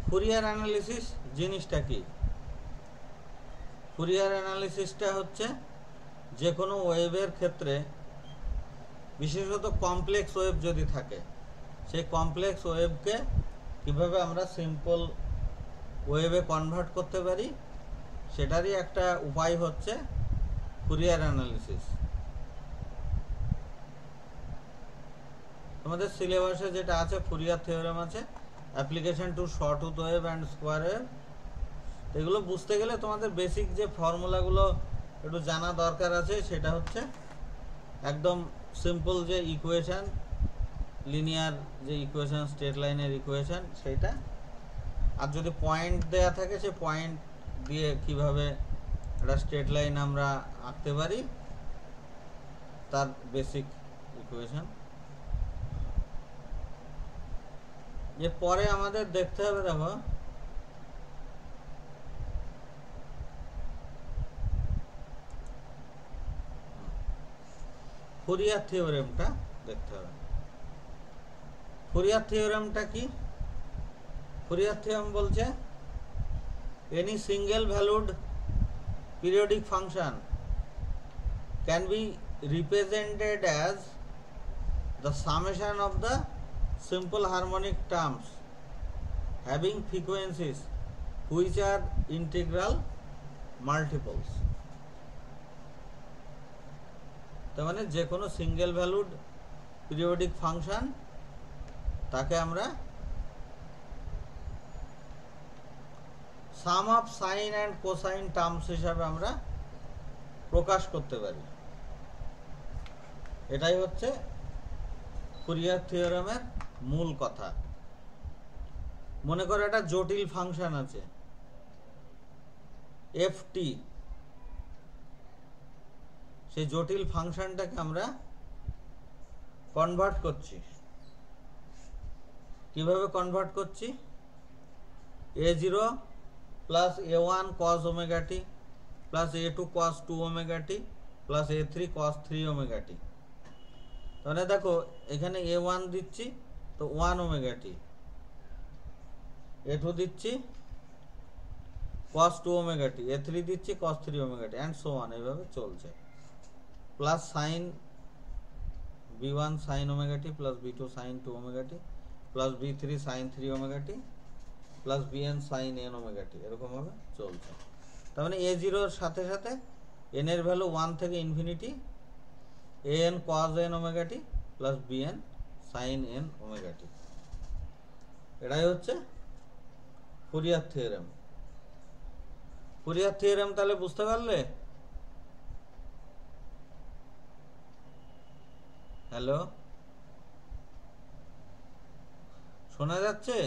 Fourier analysis জিনিসটা কি? Fourier অ্যানালিসিসটা হচ্ছে যে কোনো ওয়েভের ক্ষেত্রে, বিশেষত কমপ্লেক্স ওয়েভ যদি থাকে, সেই কমপ্লেক্স ওয়েভকে কীভাবে আমরা সিম্পল ওয়েভে কনভার্ট করতে পারি সেটারই একটা উপায় হচ্ছে ফুরিয়ার অ্যানালিসিস। তোমাদের সিলেবাসে যেটা আছে ফুরিয়ার থিওরেম আছে, application to sawtooth wave and square wave, এগুলো বুঝতে গেলে তোমাদের বেসিক যে ফর্মুলাগুলো একটু জানা দরকার আছে, সেটা হচ্ছে একদম সিম্পল যে ইকুয়েশান, লিনিয়ার যে ইকুয়েশান, স্ট্রেট লাইনের ইকুয়েশান, সেইটা। আর যদি পয়েন্ট দেয়া থাকে, সে পয়েন্ট দিয়ে কিভাবে একটা স্ট্রেট লাইন আমরা আঁকতে পারি, তার বেসিক ইকুয়েশান। যে পরে আমাদের দেখতে হবে, দেখো ফুরিয়ার থিওরেমটা দেখতে হবে। ফুরিয়ার থিওরেমটা কি? ফুরিয়ার থিওরেম বলছে any single valued periodic function can be represented as the summation of the simple harmonic terms having frequencies which are integral multiples. তার মানে যে কোনো সিঙ্গেল ভ্যালুড পিরিয়ডিক ফাংশন, তাকে আমরা sum of sine and cosine terms হিসাবে আমরা প্রকাশ করতে পারি। এটাই হচ্ছে ফুরিয়ার থিওরেমের মূল কথা। মনে করো একটা জটিল ফাংশন আছে এফটি, সেই জটিল ফাংশনটাকে আমরা কনভার্ট করছি। কিভাবে কনভার্ট করছি? a0 plus a1 cos omega T plus a2 cos 2 omega T plus a3 cos 3 omega T. তাহলে দেখো এখানে a1 দিচ্ছি তো 1 ওমেগা টি, a2 দিচ্ছি cos 2 ওমেগা টি, a3 দিচ্ছি cos 3 omega T, and so on, এইভাবে চলছে। Plus sine b1 sine omega T plus b2 sine 2 omega T plus b3 sine 3 omega T plus bn sine n omega T, এরকমভাবে চলছে। তার মানে a0 এর সাথে সাথে n এর ভ্যালু 1 থেকে infinity, an cos n omega T plus bn sine n omega T. এটাই হচ্ছে ফুরিয়ার থিওরেম। ফুরিয়ার থিওরেম তাহলে বুঝতে পারলে? হ্যালো, শোনা যাচ্ছে?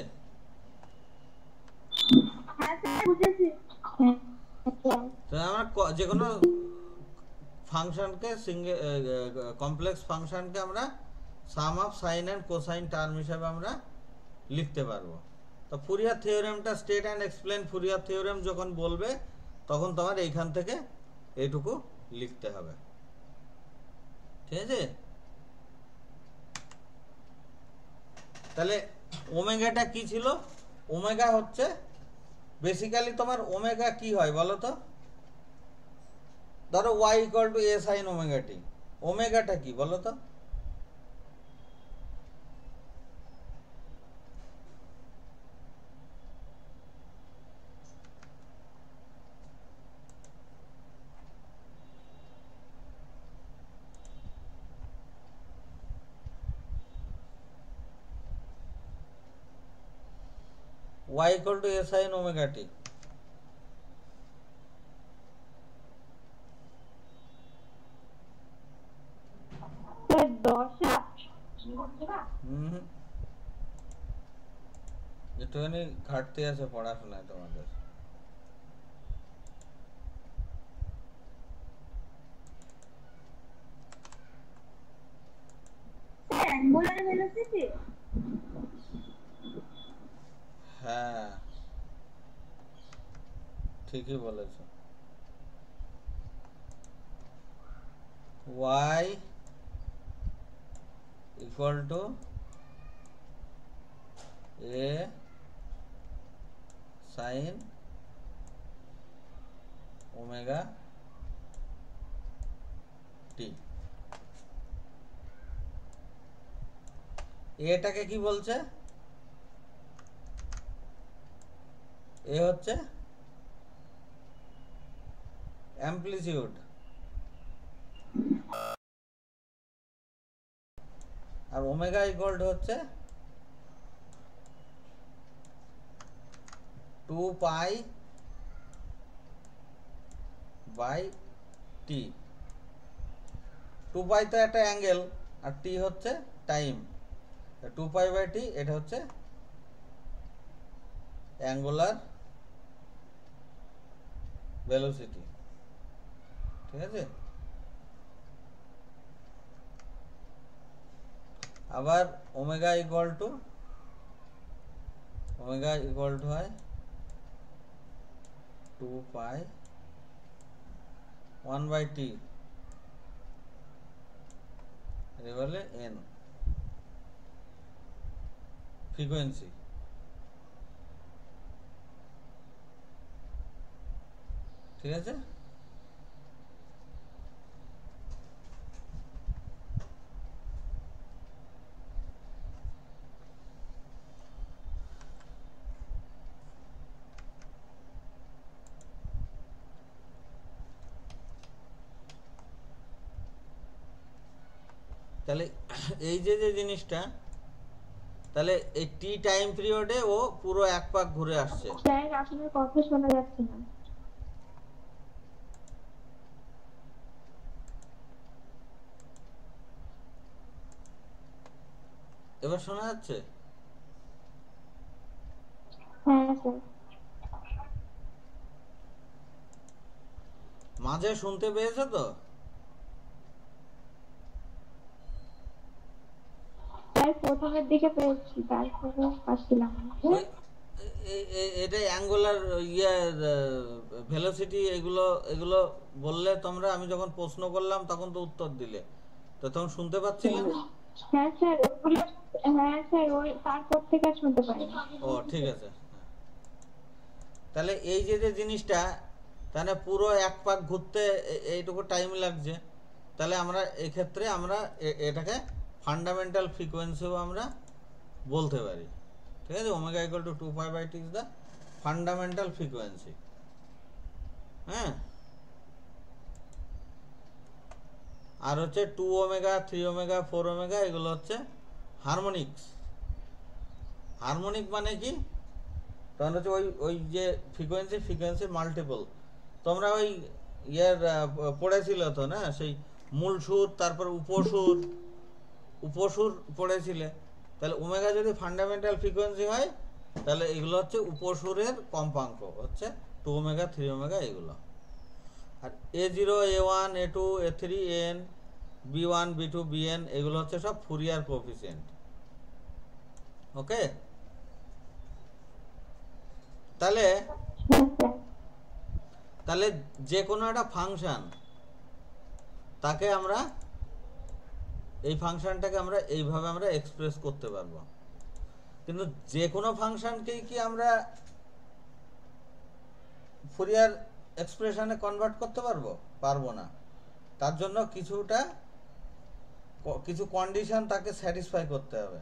আমরা যে কোনো ফাংশনকে কমপ্লেক্স ফাংশনকে আমরা sum of sine and cosine term হিসাবে আমরা লিখতে পারবো। তো ফুরিয়ার থিওরেমটা state and explain Fourier theorem যখন বলবে, তখন তোমার এইখান থেকে এইটুকু লিখতে হবে। ঠিক আছে? তাহলে ওমেগাটা কি ছিল? ওমেগা হচ্ছে বেসিক্যালি তোমার ওমেগা কি হয় বলো তো? ধরো y equal to a sine omega T, ওমেগাটা কি বলো তো? y equal to a sine omega T, একটুখানি ঘাটতি আছে পড়াশোনায় তোমাদের। হ্যাঁ, ঠিকই বলেছ। y equal to a sine omega T. এটাকে কি বলছে? এ হচ্ছে অ্যামপ্লিটিউড, আর ওমেগা ইকুয়াল টু হচ্ছে 2 পাই বাই টি। 2 পাই তো একটা অ্যাঙ্গেল, আর টি হচ্ছে টাইম। 2 পাই বাই টি এটা হচ্ছে অ্যাঙ্গুলার ভেলোসিটি, ঠিক আছে। আবার ওমেগা ইকুয়াল টু হয় 2 পাই 1 বাই টি, এটা বলে এন ফ্রিকোয়েন্সি, ঠিক আছে। তাহলে এই যে যে জিনিসটা, তাহলে এই টি টাইম পিরিয়ডে ও পুরো এক পাক ঘুরে আসছে। স্যার আপনার কথা শোনা যাচ্ছে না। এবার শোনা যাচ্ছে? হ্যাঁ স্যার। মাঝে শুনতে পেয়েছো তো? স্যার প্রথমের দিকে পেয়েছি, তারপরে পাচ্ছিলাম না। ওই এটা অ্যাঙ্গুলার ভেলোসিটি, এগুলো এগুলো বললে তোমরা, আমি যখন প্রশ্ন করলাম তখন তো উত্তর দিলে, তো তখন শুনতে পাচ্ছিলে না? হ্যাঁ স্যার ওগুলো, হ্যাঁ স্যার ওই তারপর থেকে আর শুনতে পাই না। ও ঠিক আছে। তাহলে এই যে যে জিনিসটা, তাহলে পুরো এক পাক ঘুরতে এইটুকু টাইম লাগছে, তাহলে আমরা এক্ষেত্রে আমরা এটাকে ফান্ডামেন্টাল ফ্রিকোয়েন্সিও আমরা বলতে পারি, ঠিক আছে। Omega equal to 2 pi by t is the fundamental frequency. হ্যাঁ, আর হচ্ছে 2 ওমেগা 3 ওমেগা 4 ওমেগা এগুলো হচ্ছে হারমোনিক্স। হারমোনিক মানে কি? তখন হচ্ছে ওই ওই যে ফ্রিকোয়েন্সির মাল্টিপল। তোমরা ওই পড়েছিল তো না, সেই মূল সুর, তারপর উপসুর পড়েছিলে। তাহলে ওমেগা যদি ফান্ডামেন্টাল ফ্রিকোয়েন্সি হয়, তাহলে এগুলো হচ্ছে উপসুরের কম্পাঙ্ক, হচ্ছে 2 ওমেগা 3 ওমেগা এগুলো। আর A0 A1 A2 A3 AN B1 B2 BN এগুলো হচ্ছে সব ফুরিয়ার কোএফিসিয়েন্ট। ওকে, তাহলে তাহলে যে কোনো একটা ফাংশন, তাকে আমরা এই ফাংশনটাকে আমরা এইভাবে আমরা এক্সপ্রেস করতে পারবো। কিন্তু যে কোনো ফাংশনকেই কি আমরা ফুরিয়ার এক্সপ্রেশনে কনভার্ট করতে পারবো? পারবো না। তার জন্য কিছু কন্ডিশন তাকে স্যাটিসফাই করতে হবে,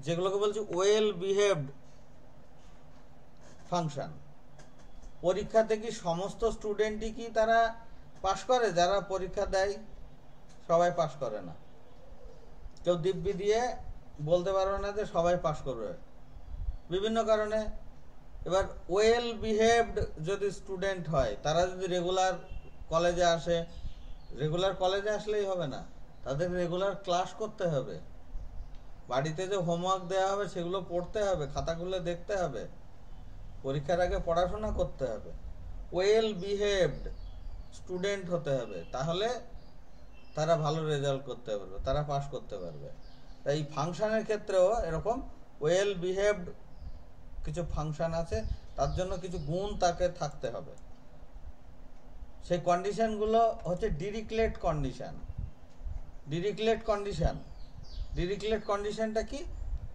যেগুলোকে বলছি ওয়েল বিহেভড ফাংশন। পরীক্ষাতে কি সমস্ত স্টুডেন্টই কি তারা পাশ করে? যারা পরীক্ষা দেয় সবাই পাশ করে না। কেউ দিব্যি দিয়ে বলতে পারবে না যে সবাই পাশ করবে, বিভিন্ন কারণে। এবার ওয়েল বিহেভড যদি স্টুডেন্ট হয়, তারা যদি রেগুলার কলেজে আসে, রেগুলার কলেজে আসলেই হবে না, তাদের রেগুলার ক্লাস করতে হবে, বাড়িতে যে হোমওয়ার্ক দেওয়া হবে সেগুলো পড়তে হবে, খাতাগুলো দেখতে হবে, পরীক্ষার আগে পড়াশোনা করতে হবে, ওয়েল বিহেভড স্টুডেন্ট হতে হবে, তাহলে তারা ভালো রেজাল্ট করতে পারবে, তারা পাস করতে পারবে। তাই এই ফাংশনের ক্ষেত্রেও এরকম ওয়েল বিহেভড কিছু ফাংশন আছে, তার জন্য কিছু গুণ তাকে থাকতে হবে। সেই কন্ডিশনগুলো হচ্ছে ডিরিকলেট কন্ডিশন। ডিরিকলেট কন্ডিশনটা কি?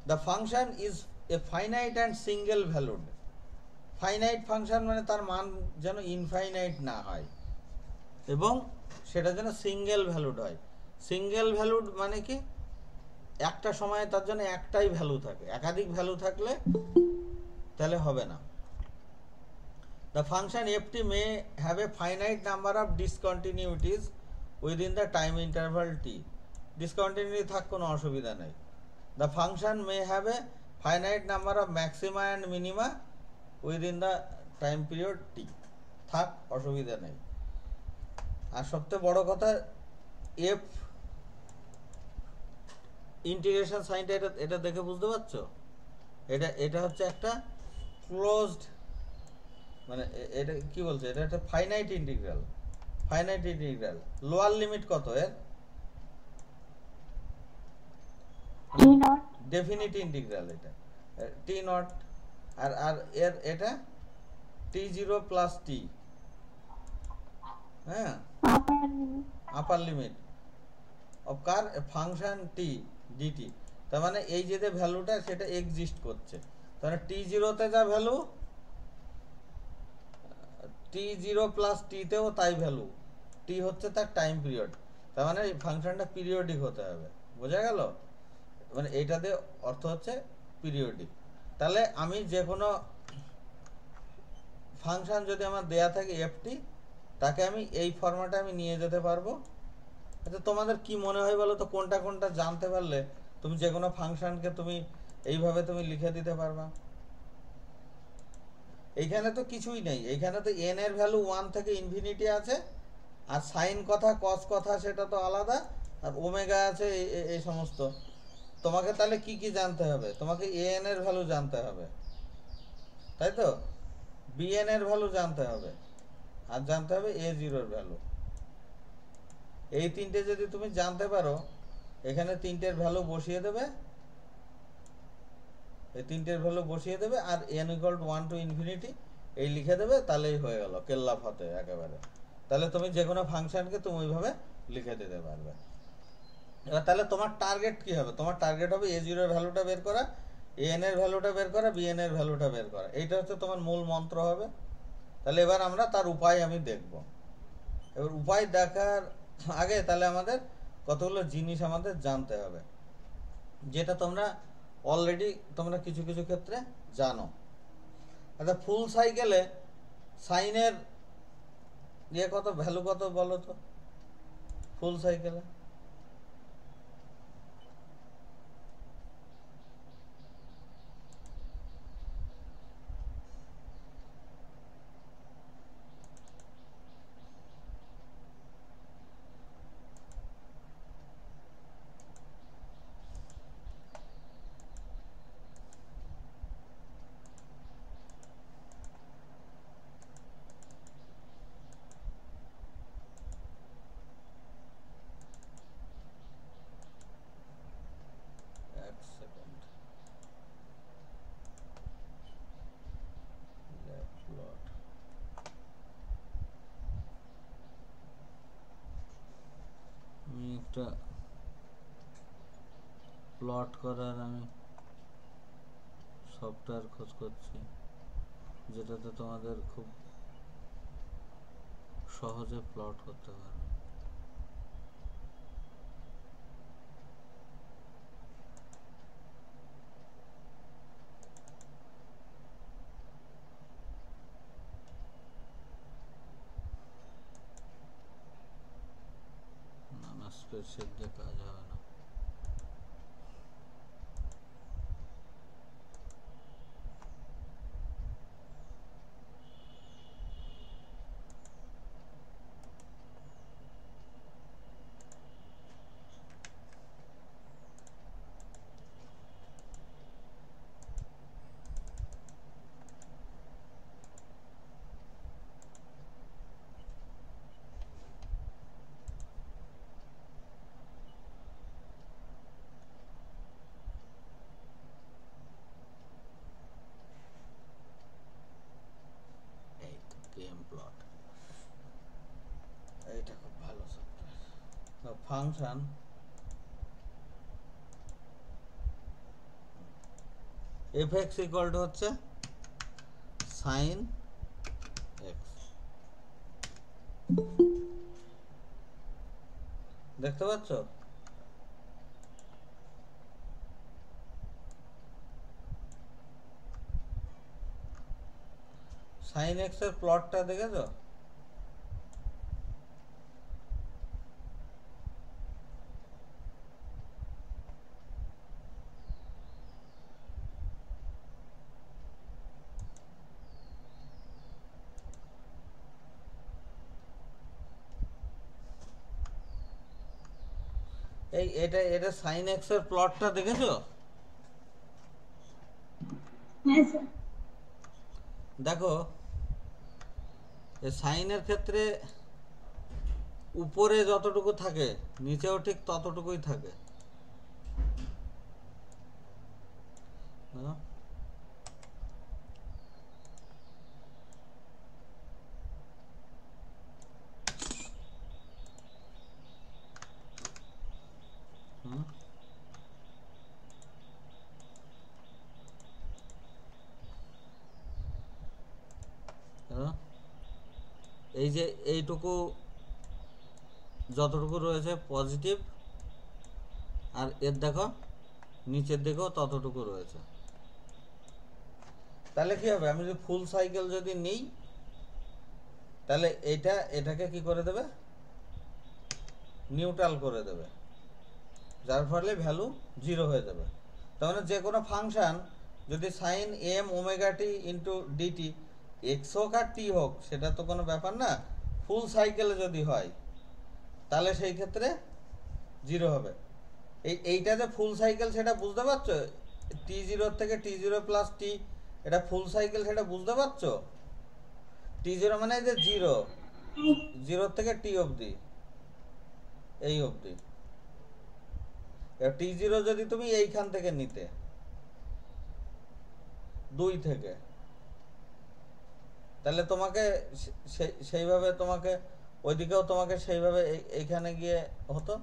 The function is a finite and single valued. Finite function মানে তার মান যেন ইনফাইনাইট না হয় এবং সেটা যেন সিঙ্গেল ভ্যালুড হয়। সিঙ্গেল ভ্যালুড মানে কি, একটা সময়ে তার জন্য একটাই ভ্যালু থাকে, একাধিক ভ্যালু থাকলে তাহলে হবে না। The function ft may have a finite number of discontinuities within the time interval t. Discontinuity থাক কোনো অসুবিধা নেই। The function may have a finite number of maxima and minima within the time period t. থাক, অসুবিধা নেই। আর সবচেয়ে বড় কথা, f ইন্টিগ্রেশন সাইনটা এটা দেখে বুঝতে পারছো, এটা হচ্ছে একটা ক্লোজড, মানে এটা কি বলছে, এটা একটা finite integral. Finite integral lower limit কত এর? টি নট। ডেফিনিট ইন্টিগ্রাল এটা টি নট। আর এর এটা টি জিরো প্লাস টি, হ্যাঁ, upper limit. Upper limit of কার ফাংশন টি ডিটি। তার মানে এই যে ভ্যালুটা সেটা এক্সিস্ট করছে, তাহলে টি জিরোতে যা ভ্যালু টি জিরো প্লাস টিতেও তাই ভ্যালু। টি হচ্ছে তার টাইম পিরিয়ড, তার মানে এই ফাংশনটা পিরিয়ডিক হতে হবে। বোঝা গেল? মানে এইটাতে অর্থ হচ্ছে পিরিয়ডিক। তাহলে আমি যে কোনো ফাংশন যদি আমার দেয়া থাকে এফটি, তাকে আমি এই ফরম্যাটে আমি নিয়ে যেতে পারবো। আচ্ছা, তোমাদের কি মনে হয় বলো তো, কোনটা কোনটা জানতে পারলে তুমি যে কোনো ফাংশনকে তুমি এইভাবে তুমি লিখে দিতে পারবা? এইখানে তো কিছুই নেই, এইখানে তো এন এর ভ্যালু 1 থেকে ইনফিনিটি আছে, আর সাইন কথা কস কথা সেটা তো আলাদা, আর ওমেগা আছে, এই সমস্ত। তোমাকে তাহলে কি কি জানতে হবে? তোমাকে এন এর ভ্যালু জানতে হবে, তাই তো? বিএন এর ভ্যালু জানতে হবে, আর জানতে হবে এ জিরোর ভ্যালু। এই তিনটে যদি তুমি জানতে পারো, এখানে তিনটের ভ্যালু বসিয়ে দেবে, এই তিনটের ভ্যালু বসিয়ে দেবে, আর n equal to 1 to infinity এই লিখে দেবে, তাহলেই হয়ে গেল কেল্লা ফতে একেবারে। তাহলে তুমি যে কোনো ফাংশনকে তুমি ওইভাবে লিখে দিতে পারবে। এবার তাহলে তোমার টার্গেট কি হবে? তোমার টার্গেট হবে এ জিরোর ভ্যালুটা বের করা, এন এর ভ্যালুটা বের করা, বিএন এর ভ্যালুটা বের করা। এইটা হচ্ছে তোমার মূল মন্ত্র হবে। তাহলে এবার আমরা তার উপায় আমি দেখব। এবার উপায় দেখার আগে তাহলে আমাদের কতগুলো জিনিস আমাদের জানতে হবে, যেটা তোমরা অলরেডি তোমরা কিছু কিছু ক্ষেত্রে জানো। আচ্ছা, ফুল সাইকেলে সাইনের ইয়ে কত, ভ্যালু কত বলো তো? ফুল সাইকেলে এক সেকেন্ড, প্লট আমি একটা প্লট করার আমি সফটওয়্যার খোঁজ করছি, যেটাতে তোমাদের খুব সহজে প্লট করতে পারবে। না না, স্প্রেডশিট দিয়ে কাজ হবে না। এই তো গেম প্লট, এইটা খুব ভালো software. Function fx equal to হচ্ছে সাইন এক্স। দেখতে পাচ্ছ? সাইন এক্স এর প্লটটা দেখেছো? এটা সাইন এক্স এর প্লটটা দেখেছো? হ্যাঁ স্যার। দেখো, সাইনের ক্ষেত্রে উপরে যতটুকু থাকে নিচেও ঠিক ততটুকুই থাকে। হ্যাঁ? হুম? হ্যাঁ? এই যে এইটুকু যতটুকু রয়েছে পজিটিভ, আর এর দেখো নিচের দিকেও ততটুকু রয়েছে। তাহলে কি হবে, আমি যদি ফুল সাইকেল যদি নিই তাহলে এটাকে কি করে দেবে, নিউট্রাল করে দেবে, যার ফলে ভ্যালু জিরো হয়ে যাবে। তার মানে যে কোনো ফাংশন যদি sign M omega t into DT x হোক আর টি হোক সেটা তো কোনো ব্যাপার না, ফুল সাইকেলে যদি হয় তাহলে সেই ক্ষেত্রে জিরো হবে। এইটা যে ফুল সাইকেল সেটা বুঝতে পারছো? টি জিরো থেকে টি জিরো প্লাস টি, এটা ফুল সাইকেল সেটা বুঝতে পারছো? টি জিরো মানে এই যে জিরো, জিরো থেকে টি অবধি, এই অবধি। টি জিরো যদি তুমি এইখান থেকে নিতে 2 থেকে, তাহলে তোমাকে সেইভাবে তোমাকে ওইদিকেও তোমাকে সেইভাবে এইখানে গিয়ে হতো।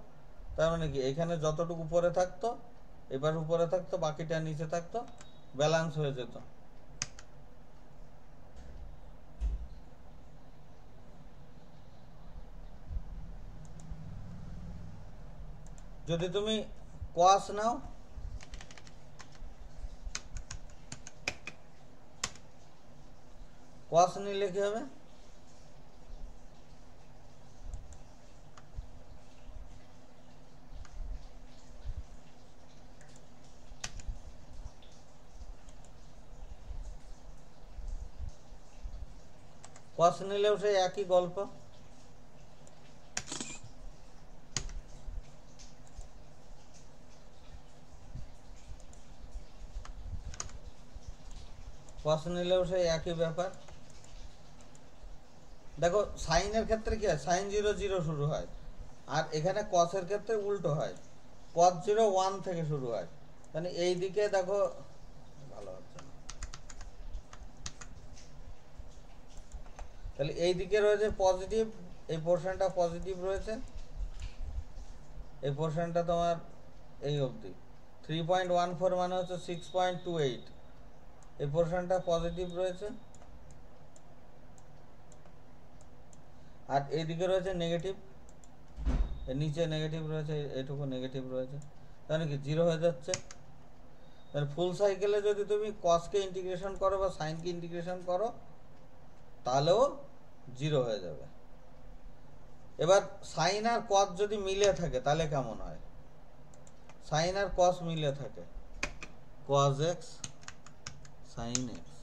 তার মানে কি এখানে যতটুকু উপরে থাকতো এবার উপরে থাকতো, বাকিটা নিচে থাকতো, ব্যালেন্স হয়ে যেত। যদি তুমি কস নাও, কস নিলে কি হবে, কস নিলেও সেই একই গল্প। কস নিলেও সেই একই ব্যাপার। দেখো সাইনের ক্ষেত্রে কি হয়, সাইন জিরো জিরো শুরু হয়, আর এখানে কসের ক্ষেত্রে উল্টো হয়, কস জিরো 1 থেকে শুরু হয়। মানে এই দিকে দেখো ভালো হচ্ছে না, তাহলে এই দিকে রয়েছে পজিটিভ, এই পোর্শনটা পজিটিভ রয়েছে, এই পোর্শনটা তোমার এই অবধি 3.14 মানে হচ্ছে 6.28, এই পোর্শনটা পজিটিভ রয়েছে, আর এইদিকে রয়েছে নেগেটিভ, এর নিচে নেগেটিভ রয়েছে, এইটুকু নেগেটিভ রয়েছে, তাহলে কি জিরো হয়ে যাচ্ছে। তাহলে ফুল সাইকেলে যদি তুমি কসকে ইন্টিগ্রেশন করো বা সাইনকে ইন্টিগ্রেশন করো তাহলেও জিরো হয়ে যাবে। এবার সাইন আর কস যদি মিলে থাকে তাহলে কেমন হয়, সাইন আর কস মিলে থাকে, cos x sine x,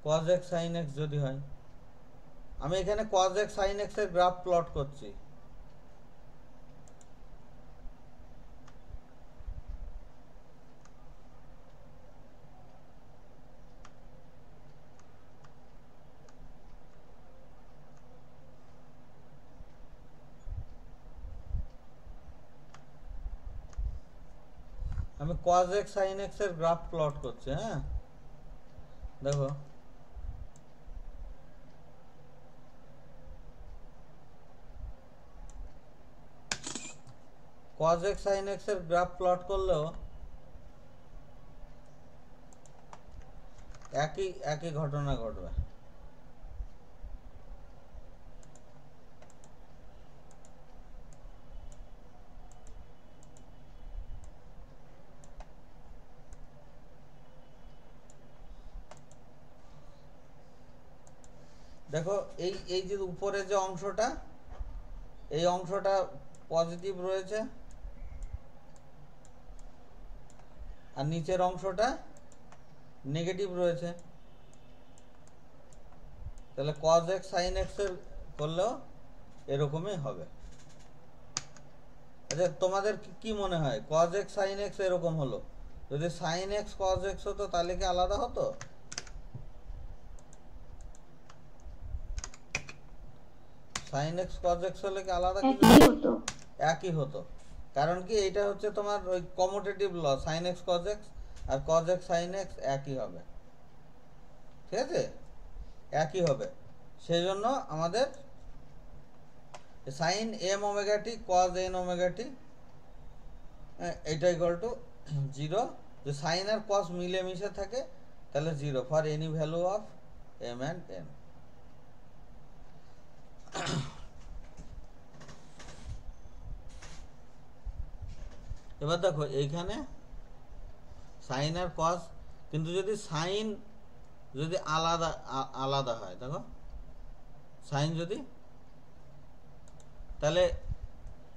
cos x sine x যদি হয়, আমি এখানে কস এক্স সাইন এক্স এর গ্রাফ প্লট করছি। আমি cos x sin x এর গ্রাফ প্লট করছি। হ্যাঁ দেখো, cos x sin x এর গ্রাফ প্লট করলেও একই একই ঘটনা ঘটবে। দেখো এই এই যে উপরে যে অংশটা, এই অংশটা পজিটিভ রয়েছে আর নিচের অংশটা নেগেটিভ রয়েছে, তাহলে cos x sin x এর করলেও এরকমই হবে। আচ্ছা তোমাদের কি মনে হয় cos x sin x এরকম হলো, যদি sin x cos x হতো তাহলে কি আলাদা হতো? sin x cos x হলে কি আলাদা কিছু একই হতো। একই হতো, কারণ কি এটা হচ্ছে তোমার ওই কমিউটেটিভ ল, sin x cos x আর cos x sin x একই হবে, ঠিক আছে, একই হবে। সেই জন্য আমাদের sin m ওমেগা টি cos n ওমেগা টি এটা ইকুয়াল টু 0, যে সাইন আর কস মিলেমিশে থাকে তাহলে 0 for any value of m and n। এবার দেখো এইখানে সাইন আর কস, কিন্তু যদি সাইন যদি আলাদা আলাদা হয়, দেখো সাইন যদি, তাহলে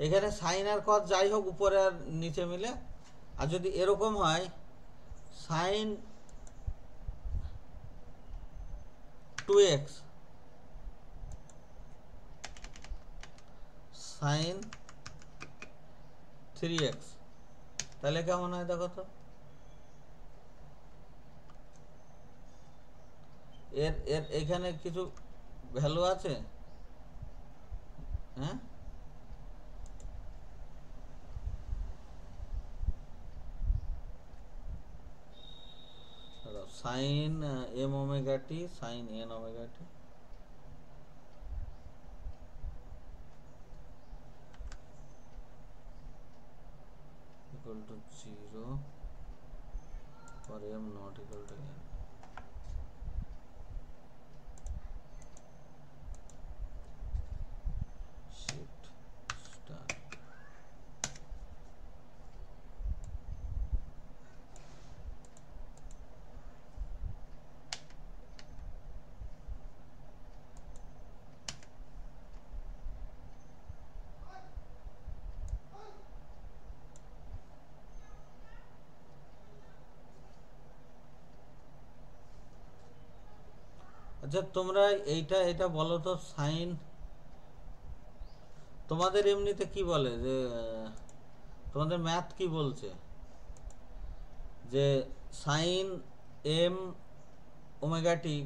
এখানে সাইন আর কস যাই হোক উপরে আর নিচে মিলে, আর যদি এরকম হয় সাইন 2x সাইন 3x, তাহলে কেমন হয় দেখো তো, এর এর এখানে কিছু ভ্যালু আছে, হ্যাঁ sine m omega t sine n omega t equal to 0 for m not equal to n। Shift star। আচ্ছা তোমরা এইটা এটা বলো তো, সাইন তোমাদের এমনিতে কি বলে, যে তোমাদের ম্যাথ কি বলছে, যে sign M omega t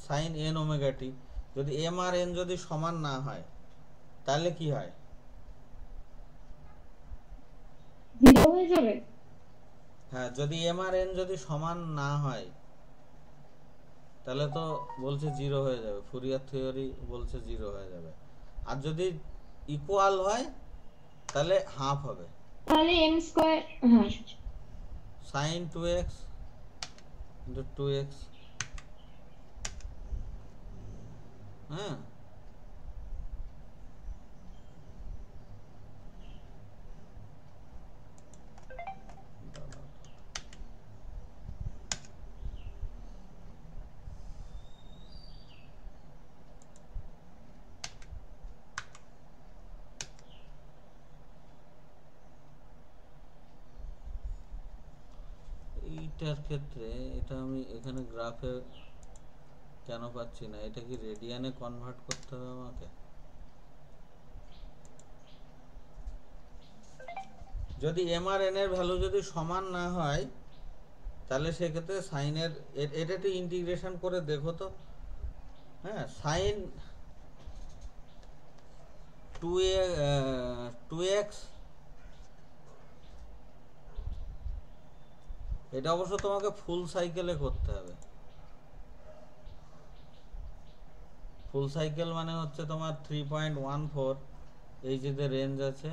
sine n omega t যদি এম আর এন যদি সমান না হয় তাহলে কি হয়? 0 হয়ে যাবে। হ্যাঁ, যদি এম আর এন যদি সমান না হয় তাহলে তো বলছে 0 হয়ে যাবে, ফুরিয়ার থিওরি বলছে 0 হয়ে যাবে। আর যদি ইকুয়াল হয় তাহলে হাফ হবে, তাহলে m স্কয়ার, হ্যাঁ সাইন 2x ইন্টু 2x, হ্যাঁ এইটার ক্ষেত্রে এটা আমি এখানে গ্রাফে কেন পাচ্ছি না, এটা কি রেডিয়ানে কনভার্ট করতে হবে আমাকে? যদি এম আর এন এর ভ্যালু যদি সমান না হয় তাহলে সেক্ষেত্রে সাইনের এটা একটু ইন্টিগ্রেশন করে দেখো তো, হ্যাঁ সাইন 2x, এটা অবশ্য তোমাকে ফুল সাইকেলে করতে হবে। ফুল সাইকেল মানে হচ্ছে তোমার 3.14, এই যে রেঞ্জ আছে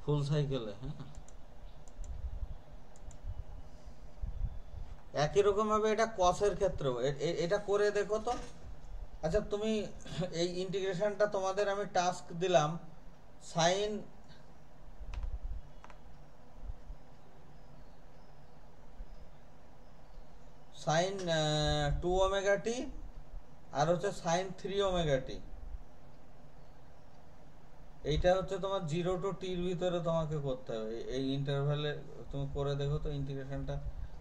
ফুল সাইকেলে, হ্যাঁ একই রকম ভাবে এটা কসের ক্ষেত্রেও এটা করে দেখো তো। আচ্ছা তুমি এই ইন্টিগ্রেশনটা তোমাদের আমি টাস্ক দিলাম, সাইন সাইন 2 ওমেগা টি আর হচ্ছে সাইন 3 ওমেগা টি, এইটা হচ্ছে তোমার 0 টু টির ভিতরে তোমাকে করতে হবে এই ইন্টারভ্যালে। তুমি করে দেখো তো, ইন্টিগ্রেশনটা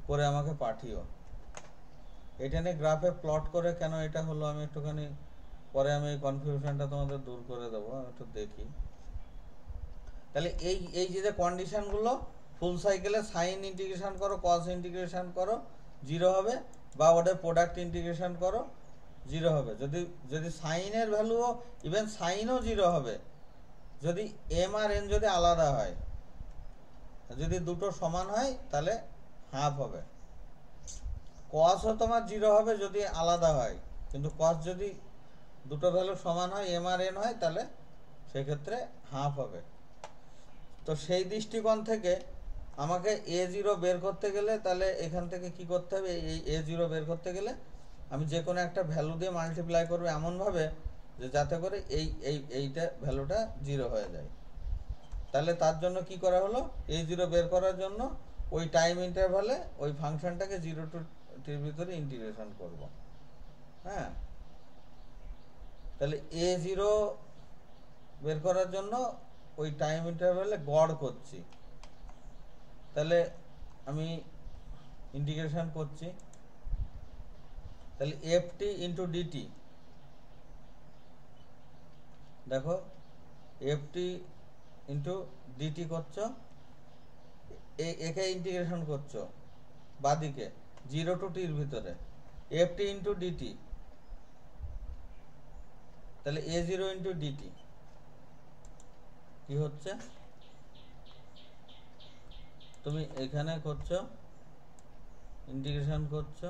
করে আমাকে পাঠিও। এটা নিয়ে গ্রাফে প্লট করে কেন এটা হলো আমি একটুখানি পরে আমি এই কনফিউশনটা তোমাদের দূর করে দেবো, আমি একটু দেখি। তাহলে এই এই যে কন্ডিশনগুলো, ফুল সাইকেলে সাইন ইন্টিগ্রেশন করো, কস ইন্টিগ্রেশন করো, 0 হবে, বা ওদের প্রোডাক্ট ইন্টিগ্রেশন করো, 0 হবে। যদি যদি সাইনের ভ্যালুও, ইভেন সাইনও 0 হবে যদি এম আর এন যদি আলাদা হয়। যদি দুটো সমান হয় তাহলে হাফ হবে। কসও তোমার 0 হবে যদি আলাদা হয়, কিন্তু কস যদি দুটো ভ্যালু সমান হয়, এম আর এন হয়, তাহলে সেক্ষেত্রে হাফ হবে। তো সেই দৃষ্টিকোণ থেকে আমাকে A0 বের করতে গেলে তাহলে এখান থেকে কি করতে হবে, এই A0 বের করতে গেলে আমি যে কোনো একটা ভ্যালু দিয়ে মাল্টিপ্লাই করবো এমনভাবে যে যাতে করে এইটা ভ্যালুটা 0 হয়ে যায়। তাহলে তার জন্য কি করা হলো, A0 বের করার জন্য ওই টাইম ইন্টারভালে ওই ফাংশনটাকে 0 টু টির ভিতরে ইন্টিগ্রেশন করব। হ্যাঁ, তাহলে A0 বের করার জন্য ওই টাইম ইন্টারভালে গড় করছি। তাহলে আমি ইন্টিগ্রেশন করছি, তাহলে ft ইন্টু ডিটি, দেখো ft ইন্টু ডিটি করছো, একে ইন্টিগ্রেশন করছো বাদিকে 0 টু টির ভিতরে, ft ইন্টু ডিটি, তাহলে A0 ইন্টু ডিটি কি হচ্ছে, তুমি এখানে করছো ইন্টিগ্রেশন করছো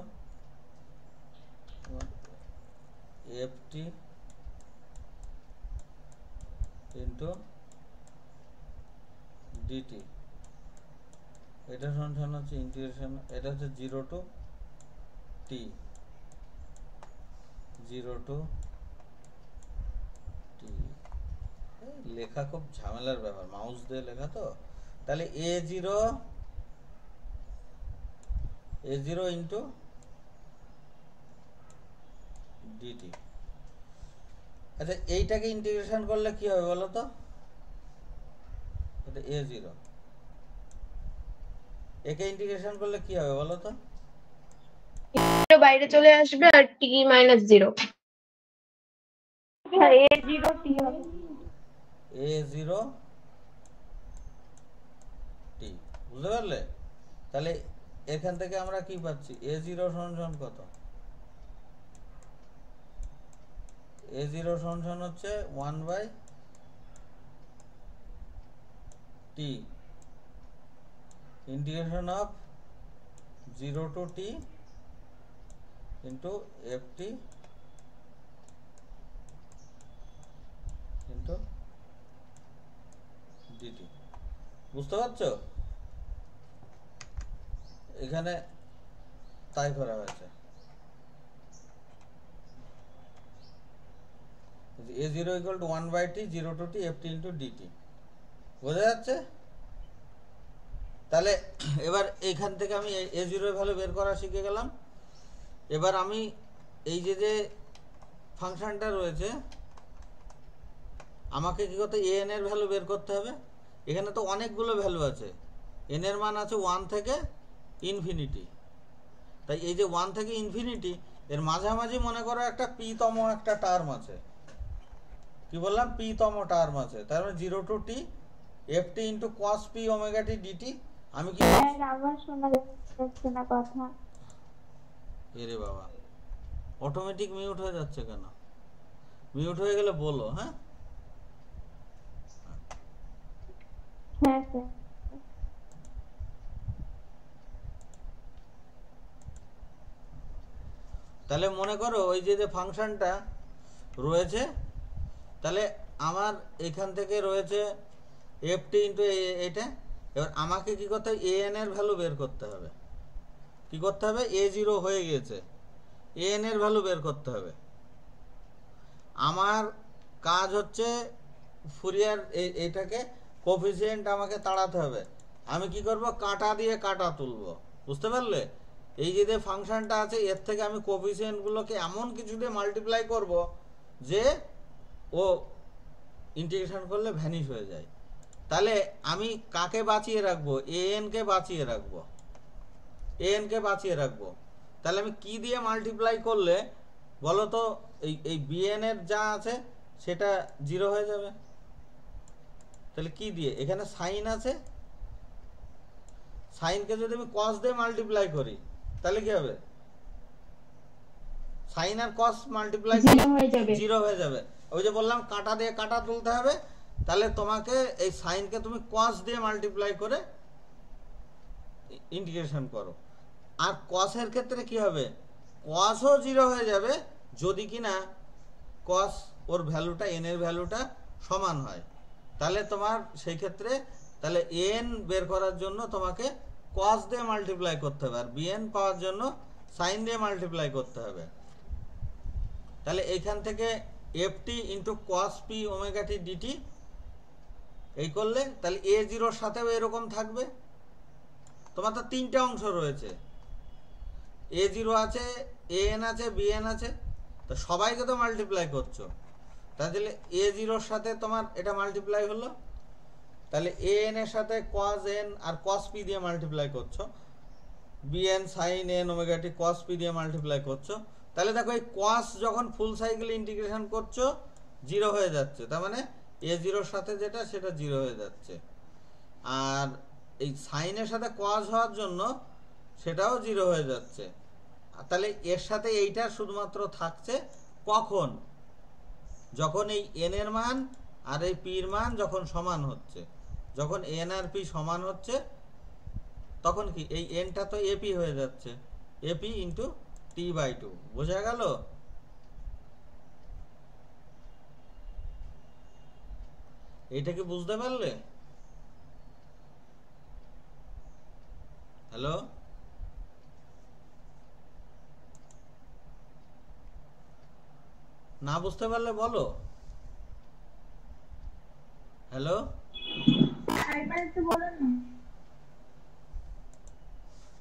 ft ইন্টু ডিটি, এটা সমান হচ্ছে ইন্টিগ্রেশন, এটা হচ্ছে 0 টু টি, 0 টু টি। লেখা খুব ঝামেলার ব্যাপার, মাউস দিয়ে লেখা তো। তাহলে A0 ইন্টু ডিটি। আচ্ছা এইটাকে ইন্টিগ্রেশন করলে কি হবে বলো তো, এটা A0, একে ইন্টিগ্রেশন করলে কি হবে বলো তো, বাইরে চলে আসবে আর টি মাইনাস 0। A0 টি হবে। A0 টি, বুঝতে পারলে? তাহলে এখান থেকে আমরা কি পাচ্ছি, A0 সমান কত, A0 সমান হচ্ছে 1 by t integration of 0 to t into ft into dt. বুঝতে পারছো? এখানে তাই করা হয়েছে। A0 equal to 1 by t 0 to t ft into dt, বোঝা যাচ্ছে? তাহলে এবার এইখান থেকে আমি A0 এর ভ্যালু বের করা শিখে গেলাম। এবার আমি এই যে ফাংশনটা রয়েছে, আমাকে কি করতে, an এর ভ্যালু বের করতে হবে। এখানে তো অনেকগুলো ভ্যালু আছে, n এর মান আছে 1 থেকে ইনফিনিটি। তাই এই যে 1 থেকে ইনফিনিটি এর মাঝামাঝি মনে করো একটা p তম একটা টার্ম আছে। কি বললাম, p তম টার্ম আছে। তার মানে 0 টু t ft into cos p ওমেগা t dt। আমি কি আবার শোনা যাচ্ছে না কথা। এরে বাবা, অটোমেটিক মিউট হয়ে যাচ্ছে কেন? মিউট হয়ে গেলে বলো। হ্যাঁ হ্যাঁ স্যার। তাহলে মনে করো ওই যে ফাংশনটা রয়েছে, তাহলে আমার এখান থেকে রয়েছে এফ টি ইন্টু এটা। এবার আমাকে কি করতে হবে, এ এন এর ভ্যালু বের করতে হবে। কি করতে হবে, এ জিরো হয়ে গেছে, এ এন এর ভ্যালু বের করতে হবে। আমার কাজ হচ্ছে ফুরিয়ার এইটাকে কোফিসিয়েন্ট আমাকে তাড়াতে হবে। আমি কি করব, কাটা দিয়ে কাটা তুলব, বুঝতে পারলে? এই যে ফাংশনটা আছে এর থেকে আমি কোফিসিয়েন্টগুলোকে এমন কিছু দিয়ে মাল্টিপ্লাই করব যে ও ইন্টিগ্রেশন করলে ভ্যানিশ হয়ে যায়। তাহলে আমি কাকে বাঁচিয়ে রাখবো, এ এন কে বাঁচিয়ে রাখবো, এ এন কে বাঁচিয়ে রাখবো। তাহলে আমি কি দিয়ে মাল্টিপ্লাই করলে বলো তো এই বিএন এর যা আছে সেটা জিরো হয়ে যাবে? তাহলে কি দিয়ে, এখানে সাইন আছে, সাইনকে যদি আমি কস দিয়ে মাল্টিপ্লাই করি তাহলে কি হবে, সাইন আর কস মাল্টিপ্লাই জিরো হয়ে যাবে। ওই যে বললাম কাটা দিয়ে কাটা তুলতে হবে। তাহলে তোমাকে এই সাইনকে তুমি কস দিয়ে মাল্টিপ্লাই করে ইন্টিগ্রেশন করো। আর কসের ক্ষেত্রে কি হবে, কসও জিরো হয়ে যাবে যদি কিনা কস ওর ভ্যালুটা, এন এর ভ্যালুটা সমান হয়। তাহলে তোমার সেই ক্ষেত্রে তাহলে এন বের করার জন্য তোমাকে কস দিয়ে মাল্টিপ্লাই করতে হবে, আর বিএন পাওয়ার জন্য সাইন দিয়ে মাল্টিপ্লাই করতে হবে। তাহলে এইখান থেকে F T into cos P omega টি ডিটি এই করলে তাহলে এ জিরোর সাথেও এরকম থাকবে। তোমার তো তিনটা অংশ রয়েছে, এ জিরো আছে, এ এন আছে, বিএন আছে, তো সবাইকে তো মাল্টিপ্লাই করছো। তাহলে এ জিরোর সাথে তোমার এটা মাল্টিপ্লাই হলো, তাহলে এ এন এর সাথে কস এন আর কস পি দিয়ে মাল্টিপ্লাই করছো, BN sine n omega t কস পি দিয়ে মাল্টিপ্লাই করছো। তাহলে দেখো এই কস যখন ফুল সাইকেল ইন্টিগ্রেশন করছো জিরো হয়ে যাচ্ছে, তার মানে এ জিরোর সাথে যেটা সেটা জিরো হয়ে যাচ্ছে। আর এই সাইনের সাথে কস হওয়ার জন্য সেটাও জিরো হয়ে যাচ্ছে। তাহলে এর সাথে এইটা শুধুমাত্র থাকছে কখন, যখন এই এন এর মান আর এই পির মান যখন সমান হচ্ছে। যখন এন আর পি সমান হচ্ছে তখন কি এই এনটা তো এপি হয়ে যাচ্ছে, a p into t by two. বোঝা গেল? এইটা কি বুঝতে পারলে? হ্যালো, না বুঝতে পারলে বলো। হ্যালো,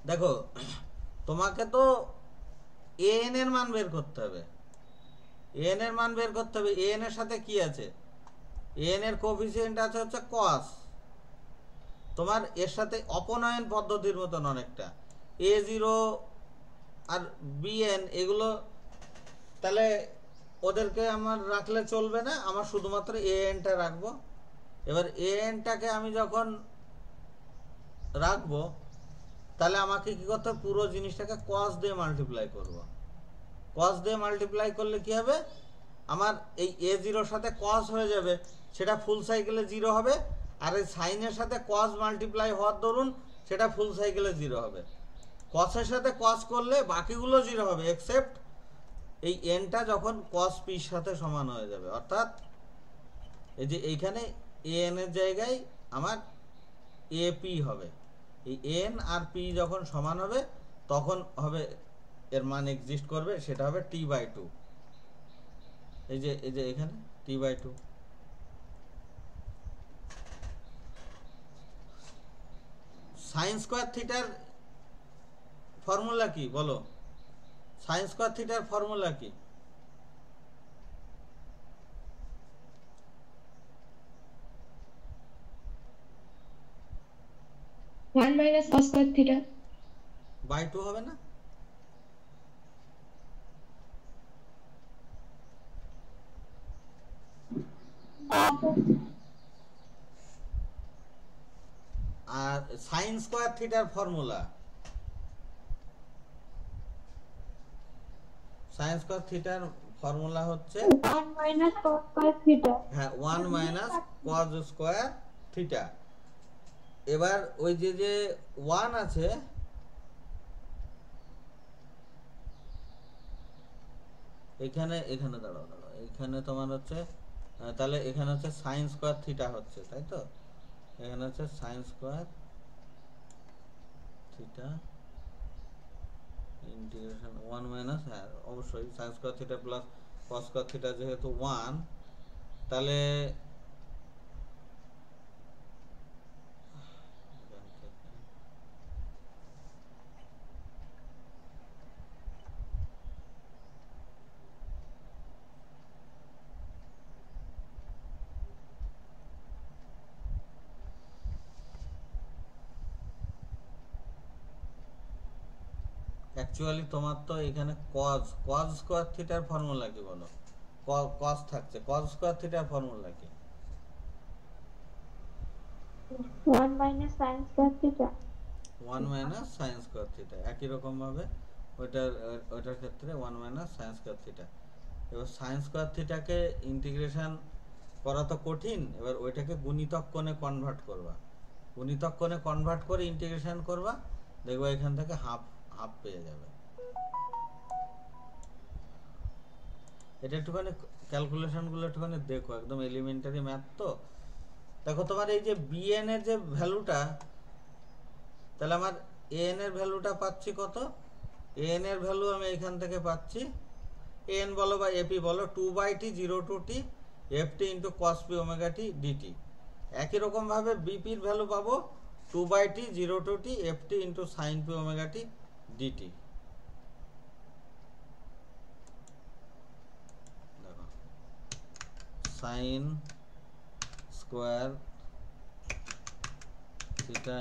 দেখো তোমাকে তো এন এর মান বের করতে হবে, এন এর মান বের করতে হবে। এন এর সাথে কি আছে, এন এর কোএফিসিয়েন্ট আছে হচ্ছে কস। তোমার এর সাথে অপনয়ন পদ্ধতির মতন অনেকটা এ জিরো আর বিএন এগুলো, তাহলে ওদেরকে আমার রাখলে চলবে না, আমার শুধুমাত্র এ এনটা রাখবো। এবার এ এনটাকে আমি যখন রাখবো তাহলে আমাকে কি করতে হবে, পুরো জিনিসটাকে কস দিয়ে মাল্টিপ্লাই করব। কস দিয়ে মাল্টিপ্লাই করলে কি হবে, আমার এই এ জিরোর সাথে কস হয়ে যাবে, সেটা ফুল সাইকেলে জিরো হবে। আর এই সাইনের সাথে কস মাল্টিপ্লাই হওয়ার দরুন সেটা ফুল সাইকেলে জিরো হবে। কসের সাথে কস করলে বাকিগুলো জিরো হবে এক্সেপ্ট এই এনটা যখন কস পির সাথে সমান হয়ে যাবে। অর্থাৎ এই যে এইখানে এ এন এর জায়গায় আমার এ পি হবে। এই এন আর পি যখন সমান হবে তখন হবে এর মান এক্সিস্ট করবে, সেটা হবে টি বাই টু। এই যে এখানে টি বাই টু। সাইন স্কোয়ার থিটার ফর্মুলা কি বলো, সাইন স্কোয়ার থিটার ফর্মুলা কি? বাই টু হবে না? আর সাইন স্কোয়ার থিটার ফর্মুলা, সাইন স্কোয়ার থিটার ফর্মুলা হচ্ছে 1 মাইনাস cos স্কয়ার থিটা। হ্যাঁ, 1 মাইনাস cos স্কোয়ার থিটা। এবার ওই যে 1 আছে, এখানে দাঁড়াও, এখানে তোমার হচ্ছে তাহলে এখানে হচ্ছে সাইন স্কোয়ার থিটা হচ্ছে, তাই তো? এখানে হচ্ছে sign square theta integration 1 minus, হ্যাঁ অবশ্যই sign square theta plus cos square theta যেহেতু 1, তাহলে অ্যাকচুয়ালি তোমার তো এখানে কজ স্কোয়ার থিটার ফর্মুলা কি বলো? কজ থাকছে, কজ স্কোয়ার থিটার ফর্মুলা কি? 1 minus sine square theta. 1 minus sine square theta, একই রকম ভাবে ওইটার ক্ষেত্রে 1 মাইনাস সাইন স্কোয়ার থিটা। এবার সাইন স্কোয়ার থিটাকে ইন্টিগ্রেশন করা তো কঠিন, এবার ওইটাকে গুণিতক কোণে কনভার্ট করবা, গুণিতক কোণে কনভার্ট করে ইন্টিগ্রেশন করবা, দেখবা এখান থেকে হাফ হাফ পেয়ে যাবে। এটা একটুখানি ক্যালকুলেশনগুলো একটুখানি দেখো, একদম এলিমেন্টারি ম্যাথ তো। দেখো তোমার এই যে বিএন এর যে ভ্যালুটা, তাহলে আমার এন এর ভ্যালুটা পাচ্ছি কত? এন এর ভ্যালু আমি এখান থেকে পাচ্ছি, এন বলো বা এপি বলো, 2/t 0 to t ft into cos P omega T dt. একই রকম ভাবে বিপির ভ্যালু পাবো 2/t 0 to t ft into sine P omega T DT. দেখো sine square theta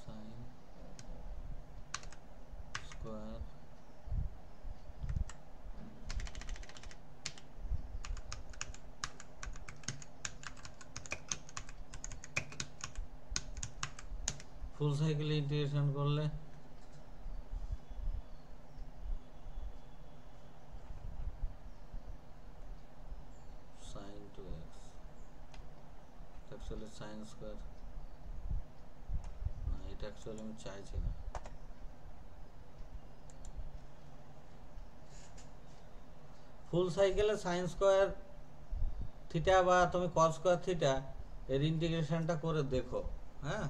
sine square full সাইকেলে ইন্টিগ্রেশন করলে sin 2x, actually sin square না, এটা actually আমি চাইছি না। ফুল সাইকেলে sin স্কয়ার থিটা বা তুমি cos স্কয়ার থিটা এর ইন্টিগ্রেশনটা করে দেখো, হ্যাঁ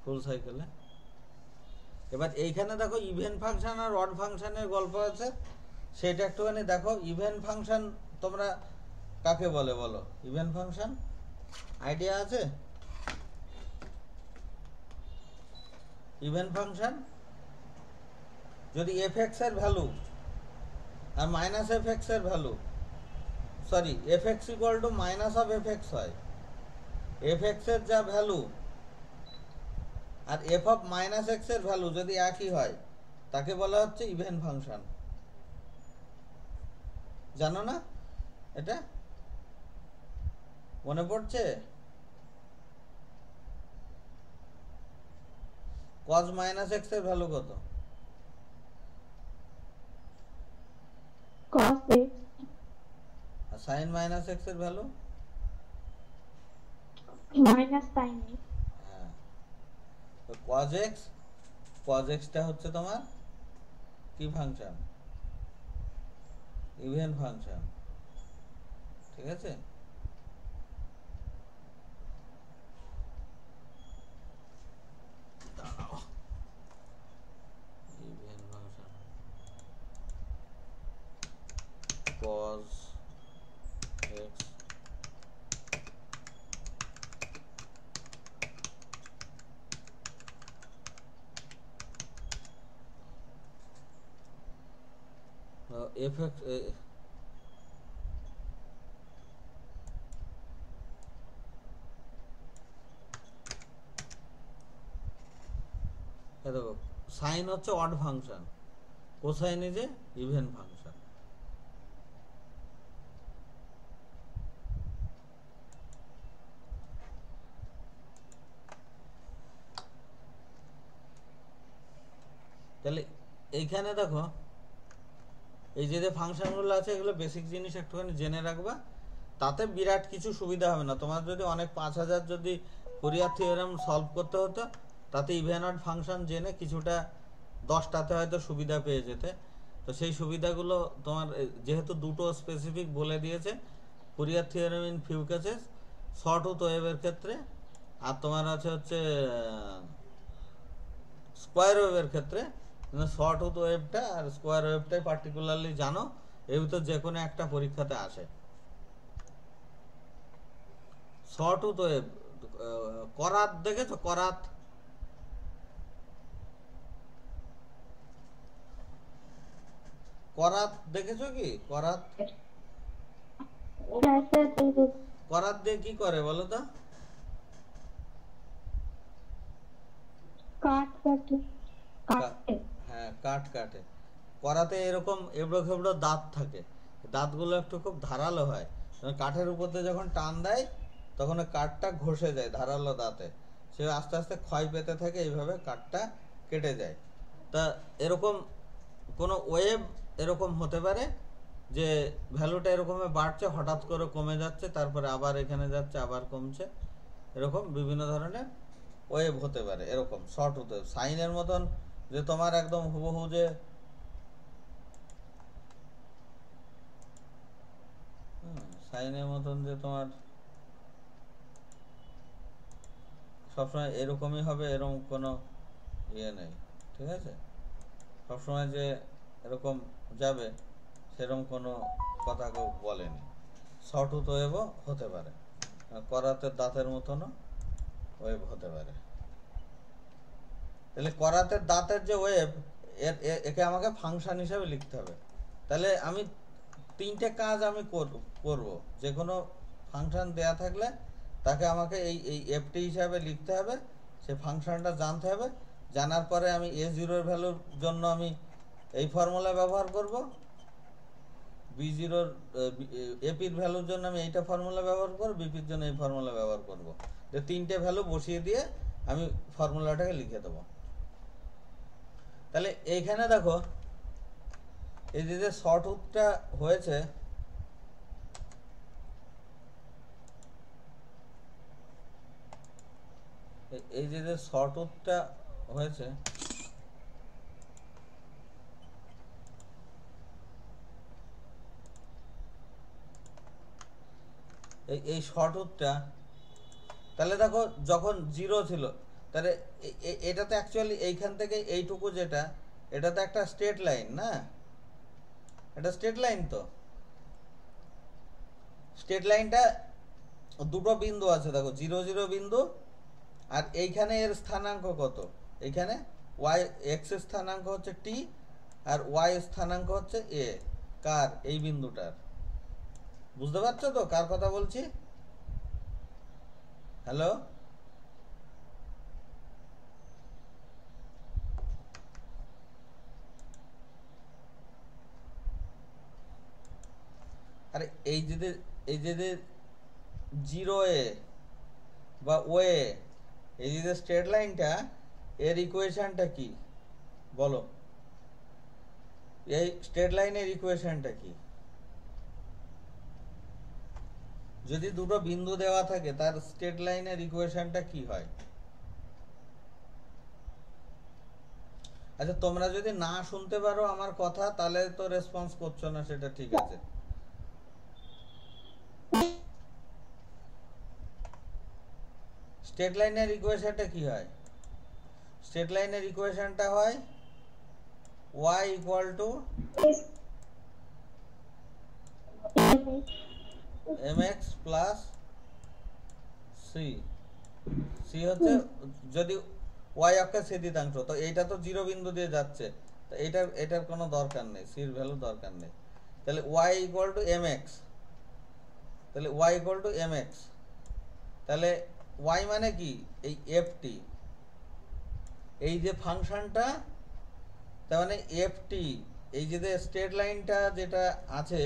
ফুল সাইকেলে। এবার এইখানে দেখো ইভেন ফাংশন আর অড ফাংশনের গল্প আছে, সেটা একটুখানি দেখো। ইভেন ফাংশন তোমরা কাকে বলে বলো? ইভেন ফাংশন আইডিয়া আছে? ইভেন ফাংশন যদি fx এর ভ্যালু আর মাইনাস fx এর value, sorry fx equal to minus of fx হয়, fx এর যা ভ্যালু আর f অফ মাইনাস x এর ভ্যালু যদি একই হয়, তাকে বলা হচ্ছে ইভেন ফাংশন। জানো না এটা? মনে পড়ছে? cos মাইনাস x এর ভ্যালু কত? cos x আর sin মাইনাস x এর ভ্যালু? Minus sin x। হ্যাঁ, তো cos x টা হচ্ছে তোমার কি ফাংশন? ইভেন ফাংশন, ঠিক আছে? Even function cos x fx দেখো সাইন হচ্ছে odd function, cosine is a even function. তাহলে এইখানে দেখো এই যে ফাংশনগুলো আছে, এগুলো বেসিক জিনিস একটুখানি জেনে রাখবা, তাতে বিরাট কিছু সুবিধা হবে না তোমার। যদি অনেক 5000 যদি ফুরিয়ার থিওরেম সলভ করতে হতো, তাতে ইভেন অড ফাংশন জেনে কিছুটা 10টাতে হয়তো সুবিধা পেয়ে যেতে। তো সেই সুবিধাগুলো তোমার যেহেতু দুটো স্পেসিফিক বলে দিয়েছে, Fourier theorem in few cases, sawtooth ওয়েভের ক্ষেত্রে, আর তোমার আছে হচ্ছে স্কোয়ার ওয়েভের ক্ষেত্রে। শর্টউথ ওয়েভটা আর স্কোয়ার ওয়েভটাই পার্টিকুলারলি জানো, এর ভিতর যে কোনো একটা পরীক্ষাতে আসে। শর্টউথ ওয়েভ, করাত দেখেছো? করাত, করাত দেখেছো কি? করাত, হ্যাঁ স্যার করাত দিয়ে কি করে বলো তো? কাঠ কাটে কাটে হ্যাঁ, কাঠ কাটে। করাতে এরকম এবড়ো খেবড়ো দাঁত থাকে, দাঁতগুলো একটু খুব ধারালো হয়, কাঠের উপর দিয়ে যখন টান দেয় তখন ওই কাঠটা ঘষে যায় ধারালো দাঁতে, সে আস্তে আস্তে ক্ষয় পেতে থাকে, এইভাবে কাঠটা কেটে যায়। তা এরকম কোনো ওয়েভ এরকম হতে পারে যে ভ্যালুটা এরকম বাড়ছে, হঠাৎ করে কমে যাচ্ছে, তারপরে আবার এখানে যাচ্ছে, আবার কমছে, এরকম বিভিন্ন ধরনের ওয়েভ হতে পারে। এরকম শর্ট হতে, সাইনের মতন যে তোমার একদম হুবহু যে সাইনের মতন যে তোমার সবসময় এরকমই হবে এরকম কোনো ইয়ে নেই, ঠিক আছে? সবসময় যে এরকম যাবে সেরকম কোনো কথা কেউ বলেনি। শর্টউথ ওয়েভও হতে পারে, করাতে দাঁতের মতনও ওয়েভ হতে পারে। তাহলে করাতের দাঁতের যে ওয়েভ, একে আমাকে ফাংশন হিসাবে লিখতে হবে। তাহলে আমি তিনটে কাজ আমি করব, যে কোনো ফাংশন দেয়া থাকলে তাকে আমাকে এই এই এফটি হিসাবে লিখতে হবে, সে ফাংশনটা জানতে হবে। জানার পরে আমি a0 ভ্যালুর জন্য আমি এই ফর্মুলা ব্যবহার করব, b0 এপির ভ্যালুর জন্য আমি এইটা ফর্মুলা ব্যবহার করব, বিপির জন্য এই ফর্মুলা ব্যবহার করব। যে তিনটে ভ্যালু বসিয়ে দিয়ে আমি ফর্মুলাটাকে লিখে দেবো। তাহলে এইখানে দেখো, এই যে শর্টউথটা হয়েছে, এই যে শর্টউথটা হয়েছে, এই শর্টউথটা, তাহলে দেখো যখন 0 ছিল, তাহলে এটাতে অ্যাকচুয়ালি এইখান থেকে এইটুকু যেটা, এটা তো একটা স্ট্রেট লাইন না? এটা স্ট্রেট লাইন, তো স্ট্রেট লাইনটা দুটো বিন্দু আছে, দেখো 0 0 বিন্দু, আর এইখানে এর স্থানাঙ্ক কত? এইখানে ওয়াই, এক্স এর স্থানাঙ্ক হচ্ছে টি, আর ওয়াই স্থানাঙ্ক হচ্ছে এ। কার? এই বিন্দুটার। বুঝতে পারছো তো কার কথা বলছি? হ্যালো? আরে এই যে 0 এ বা ওয়ে, এই যে স্ট্রেট লাইনটা, এর ইকুয়েশনটা কি বলো? এই স্ট্রেট লাইনের ইকুয়েশনটা কি? যদি দুটো বিন্দু দেওয়া থাকে তার স্ট্রেট লাইনের ইকুয়েশনটা কি হয়? আচ্ছা, তোমরা যদি না শুনতে পারো আমার কথা, তাহলে তো রেসপন্স করছো না, সেটা ঠিক আছে। স্ট্রেট লাইনের ইকুয়েশনটা কি হয়? স্ট্রেট লাইনের ইকুয়েশনটা হয় y equal to mx plus c. C হচ্ছে যদি y অক্ষের ছেদিতাংশ, তো এইটা তো 0 বিন্দু দিয়ে যাচ্ছে, তো এটার কোনো দরকার নেই, সির ভ্যালু দরকার নেই। তাহলে y ইকুয়াল টু mx, তাহলে y ইকুয়াল টু mx, তাহলে y মানে কি? এই ft, এই যে ফাংশনটা, তার মানে ft, এই যে স্ট্রেট লাইনটা যেটা আছে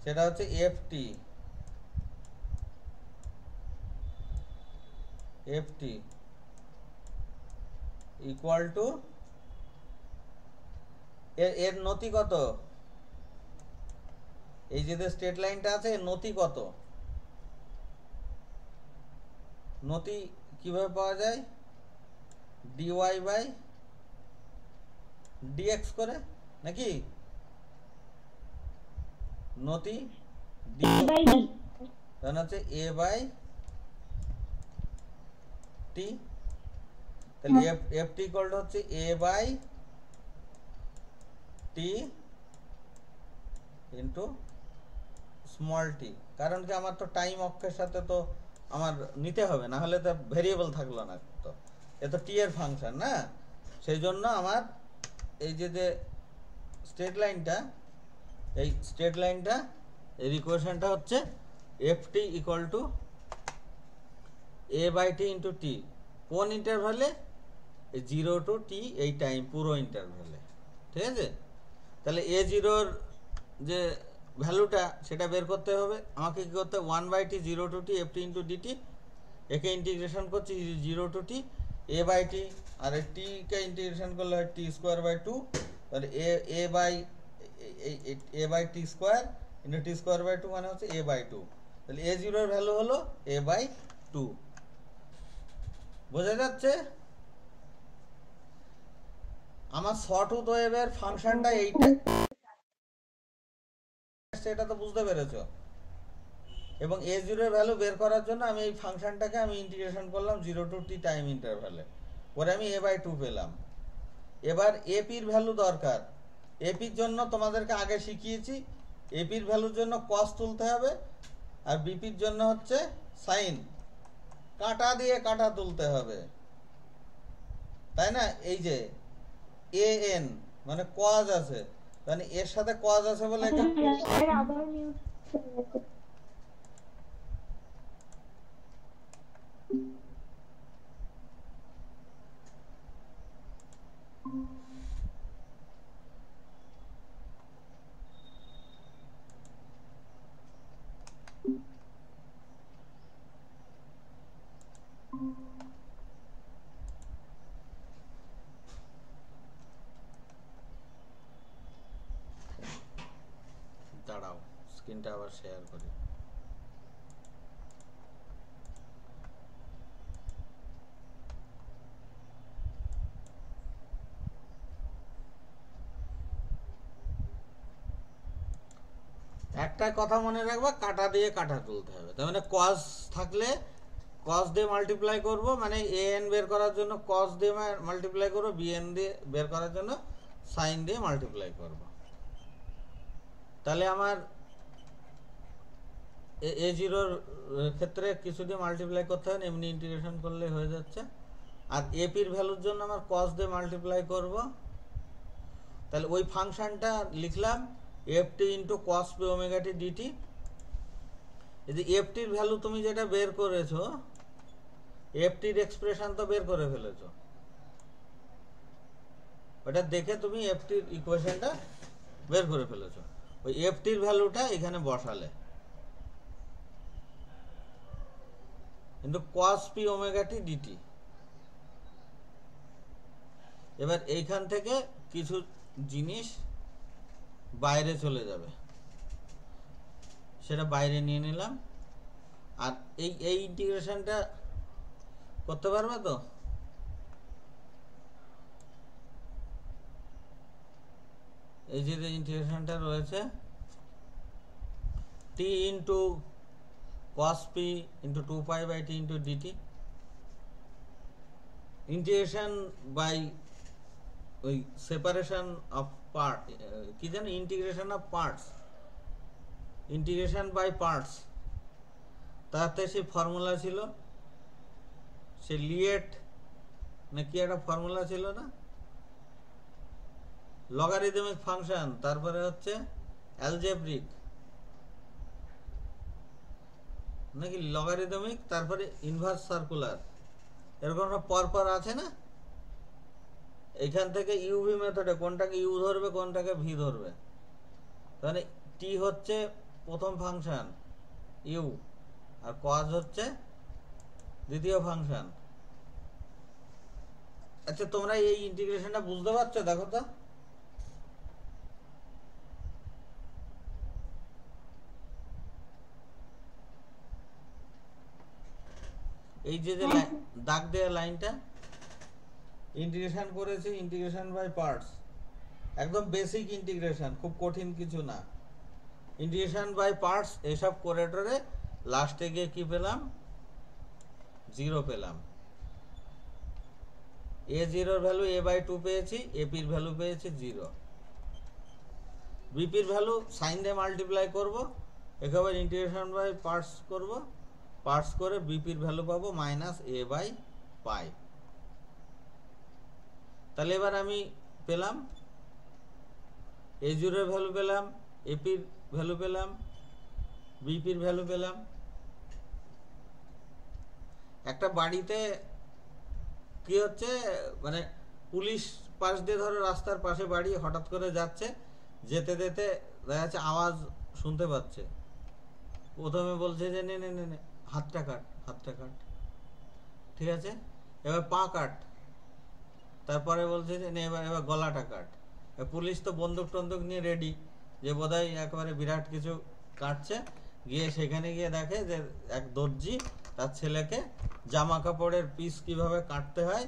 সেটা হচ্ছে ft, ft ইকুয়াল টু এর নতি কত? এই যে স্ট্রেট লাইনটা আছে এর নতি কত? নতি কিভাবে পাওয়া যায়? dy বাই dx করে, নাকি? নতি a by d তাহলে হচ্ছে a বাই t, তাহলে ft ইকুয়াল টু হচ্ছে a by t into small T. কারণ কি আমার তো টাইম অক্ষের সাথে তো আমার নিতে হবে, না হলে তো ভেরিয়েবল থাকলো না, তো এ তো টি এর ফাংশন না, সেই জন্য আমার এই যে স্ট্রেট লাইনটা, এই স্ট্রেট লাইনটা এর ইকুয়েশনটা হচ্ছে F T equal to A by T into T. কোন ইন্টারভ্যালে? জিরো টু টি, এই টাইম পুরো ইন্টারভ্যালে। ঠিক আছে, তাহলে এ জিরোর যে ভ্যালুটা সেটা বের করতে হবে আমাকে। কী করতে হবে? 1/t 0 to t F T into DT, একে ইন্টিগ্রেশন করছি 0 to t A by T, আর টিকে ইন্টিগ্রেশন করলে হয় টি স্কোয়ার বাই 2, তাহলে A by T square into T square by 2 মানে হচ্ছে এ বাই 2। তাহলে এ জিরোর ভ্যালু হলো এ বাই 2। বোঝা যাচ্ছে? আমার সটুথ ওয়েভের ফাংশনটা এইটা, সেটা তো বুঝতে পেরেছো। এবং এ জিরোর ভ্যালু বের করার জন্য আমি এই ফাংশনটাকে আমি ইন্টিগ্রেশন করলাম 0 to t টাইম ইন্টারভ্যালে, পরে আমি এ বাই 2 পেলাম। এবার এপির ভ্যালু দরকার। এপির জন্য তোমাদেরকে আগে শিখিয়েছি, এপির ভ্যালুর জন্য কস তুলতে হবে, আর বিপির জন্য হচ্ছে সাইন। কাটা দিয়ে কাটা তুলতে হবে, তাই না? এই যে এ এন মানে কজ আছে, মানে এর সাথে কজ আছে বলে এর আবার নিউজ দাঁড়াও, স্ক্রিনটা আবার শেয়ার করি। একটা কথা মনে রাখবা, কাটা দিয়ে কাটা তুলতে হবে। তার মানে কস থাকলে কস দিয়ে মাল্টিপ্লাই করব, মানে এ এন বের করার জন্য কস দিয়ে মাল্টিপ্লাই করব, বি এন দিয়ে বের করার জন্য সাইন দিয়ে মাল্টিপ্লাই করব। তাহলে আমার এ জিরোর ক্ষেত্রে কিছু দিয়ে মাল্টিপ্লাই করতে হবে, এমনি ইন্টিগ্রেশন করলে হয়ে যাচ্ছে। আর এপির ভ্যালুর জন্য আমার কস দিয়ে মাল্টিপ্লাই করব, তাহলে ওই ফাংশনটা লিখলাম F T into cos P omega টি ডিটি। এই যে এফ টির ভ্যালু তুমি যেটা বের করেছো, এফ টির এক্সপ্রেশন তো বের করে ফেলেছো, ওটা দেখে তুমি এফ টির ইকুয়েশনটা বের করে ফেলেছো। ওই এফ টির ভ্যালুটা এখানে বসালে, কিন্তু কস পি ওমেগা টি ডিটি। এবার এইখান থেকে কিছু জিনিস বাইরে চলে যাবে, সেটা বাইরে নিয়ে নিলাম। আর এই ইন্টিগ্রেশনটা করতে পারবে তো? এই যে ইন্টিগ্রেশনটা রয়েছে টি into cos p into 2 pi by t into dt, integration by ওই সেপারেশন অফ পার্ট, কি জানো, integration of parts, integration by parts. তাতে সেই ফর্মুলা ছিল, সে লিয়েট না কি একটা ফর্মুলা ছিল না, লগারিদমিক ফাংশন, তারপরে হচ্ছে অ্যালজেব্রিক নাকি লগারিদমিক, তারপরে ইনভার্স সার্কুলার, এরকম পরপর আছে না। এইখান থেকে ইউভি মেথডে কোনটাকে ইউ ধরবে কোনটাকে ভি ধরবে, তাহলে টি হচ্ছে প্রথম ফাংশন ইউ, আর কজ হচ্ছে দ্বিতীয় ফাংশন। আচ্ছা, তোমরা এই ইন্টিগ্রেশনটা বুঝতে পারছো? দেখো তো, এই যে দাগ দেওয়া লাইনটা ইন্টিগ্রেশন করেছি, ইন্টিগ্রেশন বাই পার্টস, একদম বেসিক ইন্টিগ্রেশন, খুব কঠিন কিছু না। ইন্টিগ্রেশন বাই পার্টস এসব করে টোরে লাস্টে গিয়ে কি পেলাম, 0 পেলাম। a0 এর ভ্যালু a/2 পেয়েছি, ap এর ভ্যালু পেয়েছি 0। bp এর ভ্যালু সাইন দিয়ে মাল্টিপ্লাই করব, একেবারে ইন্টিগ্রেশন বাই পার্টস করব, পার্টস করে bp এর ভ্যালু পাবো -a/π। তাহলে এবার আমি পেলাম a0 এর ভ্যালু পেলাম, ap এর ভ্যালু পেলাম, bp এর ভ্যালু পেলাম। একটা বাড়িতে কি হচ্ছে, মানে পুলিশ পাশ দিয়ে ধরো রাস্তার পাশে বাড়ি, হঠাৎ করে যাচ্ছে, যেতে যেতে দেখা যাচ্ছে আওয়াজ শুনতে পাচ্ছে। প্রথমে বলছে যে নে নে নে নে হাতটা কাট, হাতটা কাট, ঠিক আছে, এবার পা কাট, তারপরে বলছে যে নে এবার এবার গলাটা কাট। পুলিশ তো বন্দুক টন্দুক নিয়ে রেডি, যে বোধহয় একেবারে বিরাট কিছু কাটছে। গিয়ে সেখানে গিয়ে দেখে যে এক দর্জি তার ছেলেকে জামা কাপড়ের পিস কিভাবে কাটতে হয়,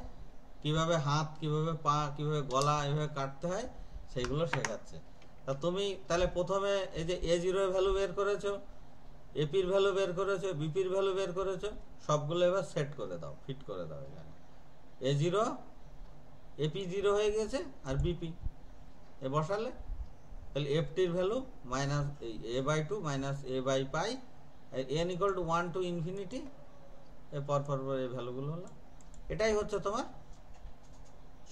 কিভাবে হাত, কিভাবে পা, কিভাবে গলা এভাবে কাটতে হয়, সেইগুলো শেখাচ্ছে। তা তুমি তাহলে প্রথমে এই যে a0 এর ভ্যালু বের করেছো, ap এর ভ্যালু বের করেছো, bp এর ভ্যালু বের করেছো, সবগুলো এবার সেট করে দাও, ফিট করে দাও এখানে। a0 ap 0 হয়ে গেছে, আর bp এ বসালে তাহলে ft এর value minus a/2 minus a/π, n equal to 1 to infinity, এর পর পর এই ভ্যালুগুলো হলো। এটাই হচ্ছে তোমার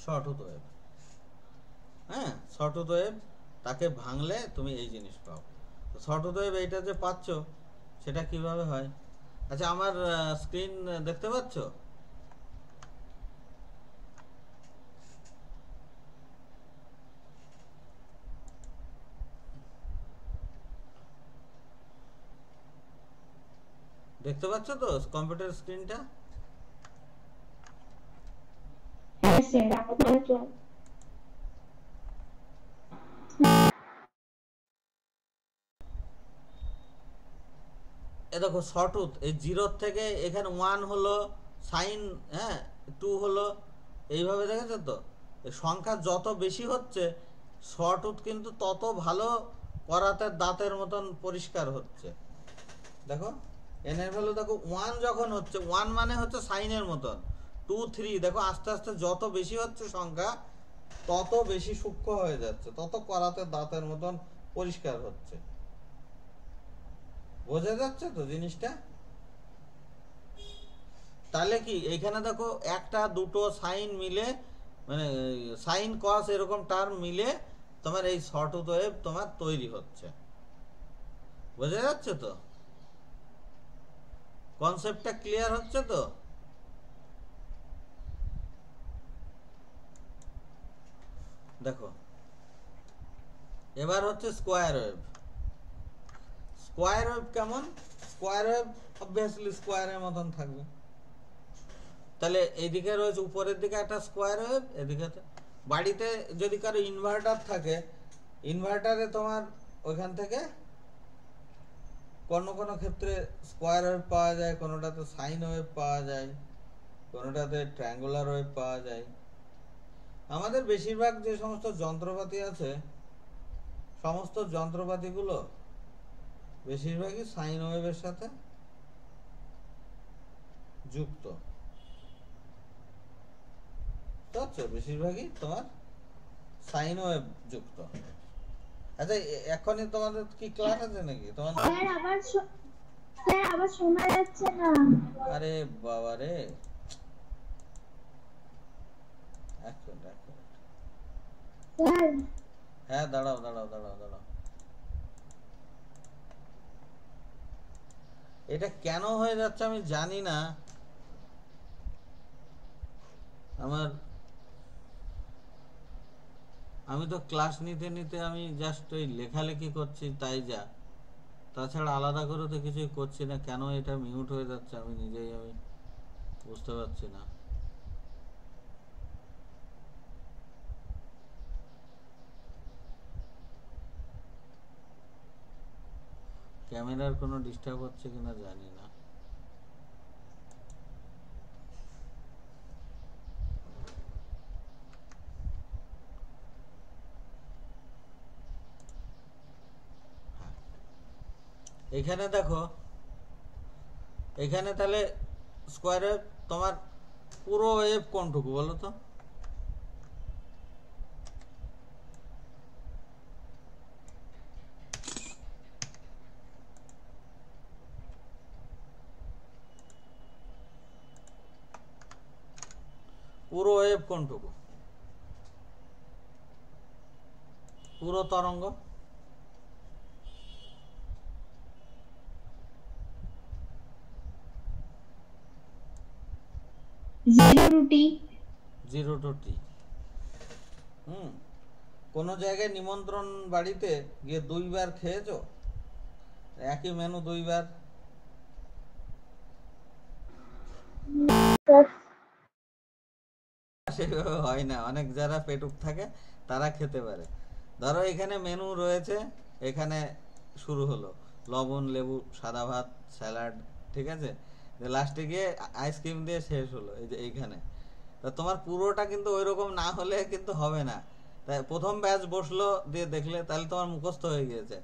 শর্টউথ ওয়েভ। হ্যাঁ, শর্টউথ ওয়েভ, তাকে ভাঙলে তুমি এই জিনিস পাও। তো শর্টউথ ওয়েভ এইটা যে পাচ্ছ সেটা কিভাবে হয়? আচ্ছা, আমার স্ক্রিন দেখতে পাচ্ছ? দেখতে পাচ্ছ তো কম্পিউটার স্ক্রিনটা? হ্যাঁ স্যার, আপনার ক্লাস। এ দেখো শর্টউথ, এই 0 থেকে এখানে 1 হলো সাইন, হ্যাঁ 2 হলো, এইভাবে দেখেছো তো? এই সংখ্যা যত বেশি হচ্ছে শর্টউথ কিন্তু তত ভালো করাতে দাঁতের মতন পরিষ্কার হচ্ছে। দেখো এন এর ভ্যালু দেখো 1 যখন হচ্ছে, 1 মানে হচ্ছে সাইনের মতন, 2 3 দেখো আস্তে আস্তে যত বেশি হচ্ছে সংখ্যা তত বেশি সূক্ষ্ম হয়ে যাচ্ছে, তত করাতে দাঁতের মতন পরিষ্কার হচ্ছে। বোঝা যাচ্ছে তো জিনিসটা? তাহলে কি এইখানে দেখো একটা দুটো সাইন মিলে, মানে সাইন কস এরকম টার্ম মিলে তোমার এই শর্টউথ ওয়েভ তোমার তৈরি হচ্ছে। বোঝা যাচ্ছে তো? কনসেপ্টটা ক্লিয়ার হচ্ছে তো? দেখো এবার হচ্ছে স্কোয়ার ওয়েভ। স্কোয়ার ওয়েভ কেমন? স্কোয়ার ওয়েভ অবভিয়াসলি স্কোয়ারের মতন থাকবে। তাহলে এইদিকে রয়েছে উপরের দিকে একটা স্কোয়ার ওয়েভ, এদিকে বাড়িতে যদি কারো ইনভার্টার থাকে, ইনভার্টারে তোমার ওইখান থেকে কোনো কোনো ক্ষেত্রে স্কোয়ার ওয়েভ পাওয়া যায়, কোনোটাতে সাইন ওয়েভ পাওয়া যায়, কোনোটাতে ট্রায়াঙ্গুলার ওয়েভ পাওয়া যায়। আমাদের বেশিরভাগ যে সমস্ত যন্ত্রপাতি আছে, সমস্ত যন্ত্রপাতিগুলো বেশিরভাগই সাইন ওয়েভের সাথে যুক্ত। বুঝতে, বেশিরভাগই তোমার সাইন ওয়েভ যুক্ত। আচ্ছা, এখনই তোমাদের কি ক্লাস আছে নাকি তোমাদের? স্যার আবার শোনা যাচ্ছে না। আরে বাবা রে, এক মিনিট এক মিনিট। স্যার হ্যাঁ দাঁড়াও দাঁড়াও দাঁড়াও দাঁড়াও, এটা কেন হয়ে যাচ্ছে আমি জানি না। আমার, আমি তো ক্লাস নিতে নিতে আমি জাস্ট ওই লেখালেখি করছি তাই যা, তাছাড়া আলাদা করে তো কিছুই করছি না। কেন এটা মিউট হয়ে যাচ্ছে আমি নিজেই আমি বুঝতে পারছি না। ক্যামেরার কোনো ডিস্টার্ব হচ্ছে কিনা জানি না। হ্যাঁ, এখানে দেখো, এখানে তাহলে স্কোয়ার ওয়েভ তোমার পুরো ওয়েভ কোনটুকু বলো তো? পুরো ওয়েভ কোনটুকু? পুরো তরঙ্গ জিরো টু টি। কোনো জায়গায় নিমন্ত্রণ বাড়িতে গিয়ে 2 বার খেয়েছো একই মেনু 2 বার? সেভাবে হয় না, অনেক যারা পেটুক থাকে তারা খেতে পারে। ধরো এখানে মেনু রয়েছে, এখানে শুরু হলো লবণ লেবু সাদা ভাত স্যালাড, ঠিক আছে, লাস্টে গিয়ে আইসক্রিম দিয়ে শেষ হলো এই যে এইখানে। তা তোমার পুরোটা কিন্তু ওই রকম না হলে কিন্তু হবে না। তাই প্রথম ব্যাচ বসলো দিয়ে দেখলে তাহলে তোমার মুখস্থ হয়ে গিয়েছে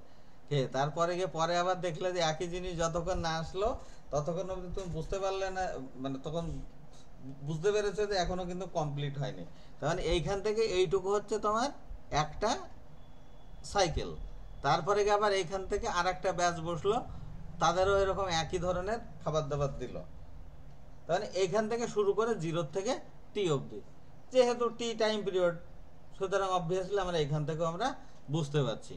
খেয়ে, তারপরে গিয়ে পরে আবার দেখলে যে একই জিনিস যতক্ষণ না আসলো ততক্ষণ অবধি তুমি বুঝতে পারলে না, মানে তখন বুঝতে পেরেছো যে এখনো কিন্তু কমপ্লিট হয়নি। তার মানে এইখান থেকে এইটুকু হচ্ছে তোমার একটা সাইকেল। তারপরে গিয়ে আবার এইখান থেকে আর একটা ব্যাচ বসলো, তাদেরও এরকম একই ধরনের খাবার দাবার দিল। তাহলে এইখান থেকে শুরু করে 0 থেকে টি অবধি, যেহেতু টি টাইম পিরিয়ড, সুতরাং অবভিয়াসলি আমরা এখান থেকেও আমরা বুঝতে পারছি।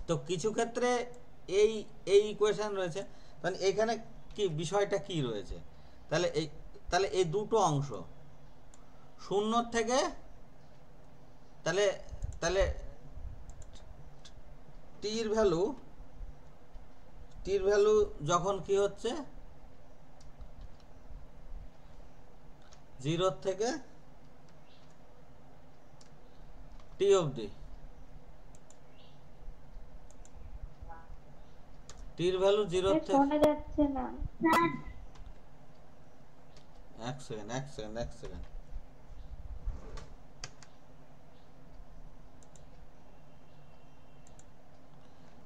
তো কিছু ক্ষেত্রে এই এই ইকুয়েশন রয়েছে, মানে এখানে কি বিষয়টা কি রয়েছে, তাহলে এই দুটো অংশ 0 থেকে, তাহলে তাহলে টির ভ্যালু যখন কি হচ্ছে 0 থেকে টি অবধি, টির ভ্যালু 0 থেকে, শোনা যাচ্ছে না। এক সেকেন্ড।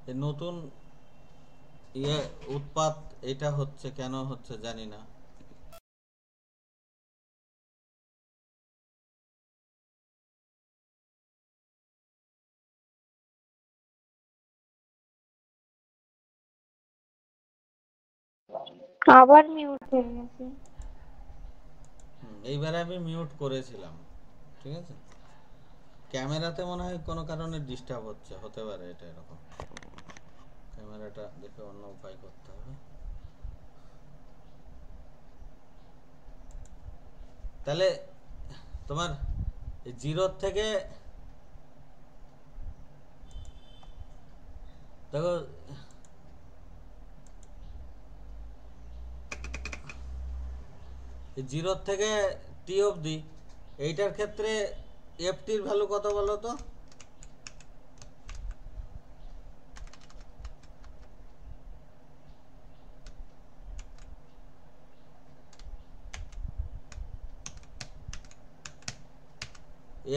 এই নতুন উৎপাত এটা হচ্ছে কেন হচ্ছে জানি না। আবার মিউট হয়ে গেছে। এইবারে আমি মিউট করেছিলাম, ঠিক আছে। ক্যামেরাতে মনে হয় কোনো কারণে ডিস্টার্ব হতে পারে, এটা এরকম। ক্যামেরাটা দেখে অন্য উপায় করতে হবে। তাহলে তোমার 0 থেকে দেখো 0 থেকে টি অবধি, এইটার ক্ষেত্রে এফ টির ভ্যালু কত বলো তো?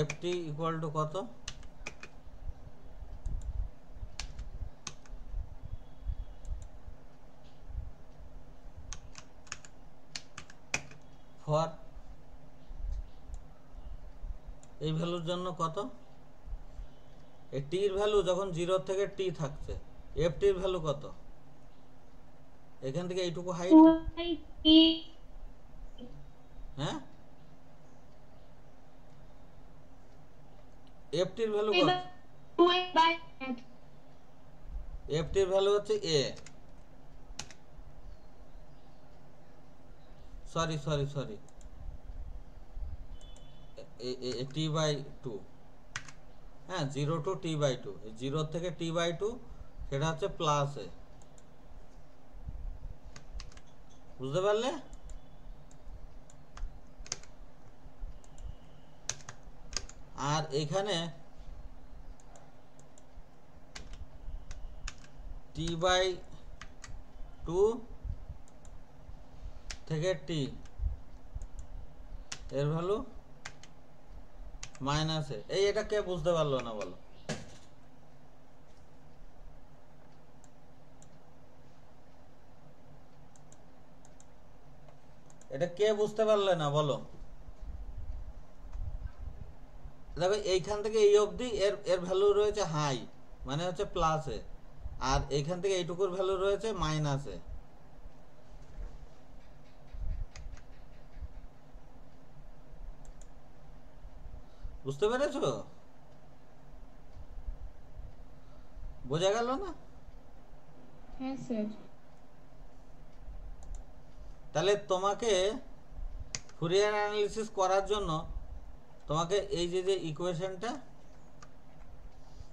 এফ টি ইকুয়াল টু কত? ফর এই ভ্যালুর জন্য কত? এই টির ভ্যালু যখন 0 থেকে টি থাকছে, এফ টির ভ্যালু কত? এখান থেকে এইটুকু হাইট, হ্যাঁ, এফ টির ভ্যালু কত? এফ টির ভ্যালু হচ্ছে এ, সরি টি বাই 2, হ্যাঁ 0 টু টি বাই 2, 0 থেকে টি বাই 2 সেটা হচ্ছে প্লাস এ, বুঝতে পারলে? আর এখানে টি বাই 2 থেকে টি এর ভ্যালু মাইনাস এ। এই এটা কে বুঝতে পারলো না বলো? এটা কে বুঝতে পারলে না বলো? দেখো এইখান থেকে এই অবধি এর এর ভ্যালু রয়েছে হাই, মানে হচ্ছে প্লাসে, আর এইখান থেকে এইটুকুর ভ্যালু রয়েছে মাইনাসে। বুঝতে পেরেছো? বোঝা গেল না? হ্যাঁ স্যার। তাহলে তোমাকে ফুরিয়ার অ্যানালিসিস করার জন্য তোমাকে এই যে যে ইকুয়েশনটা,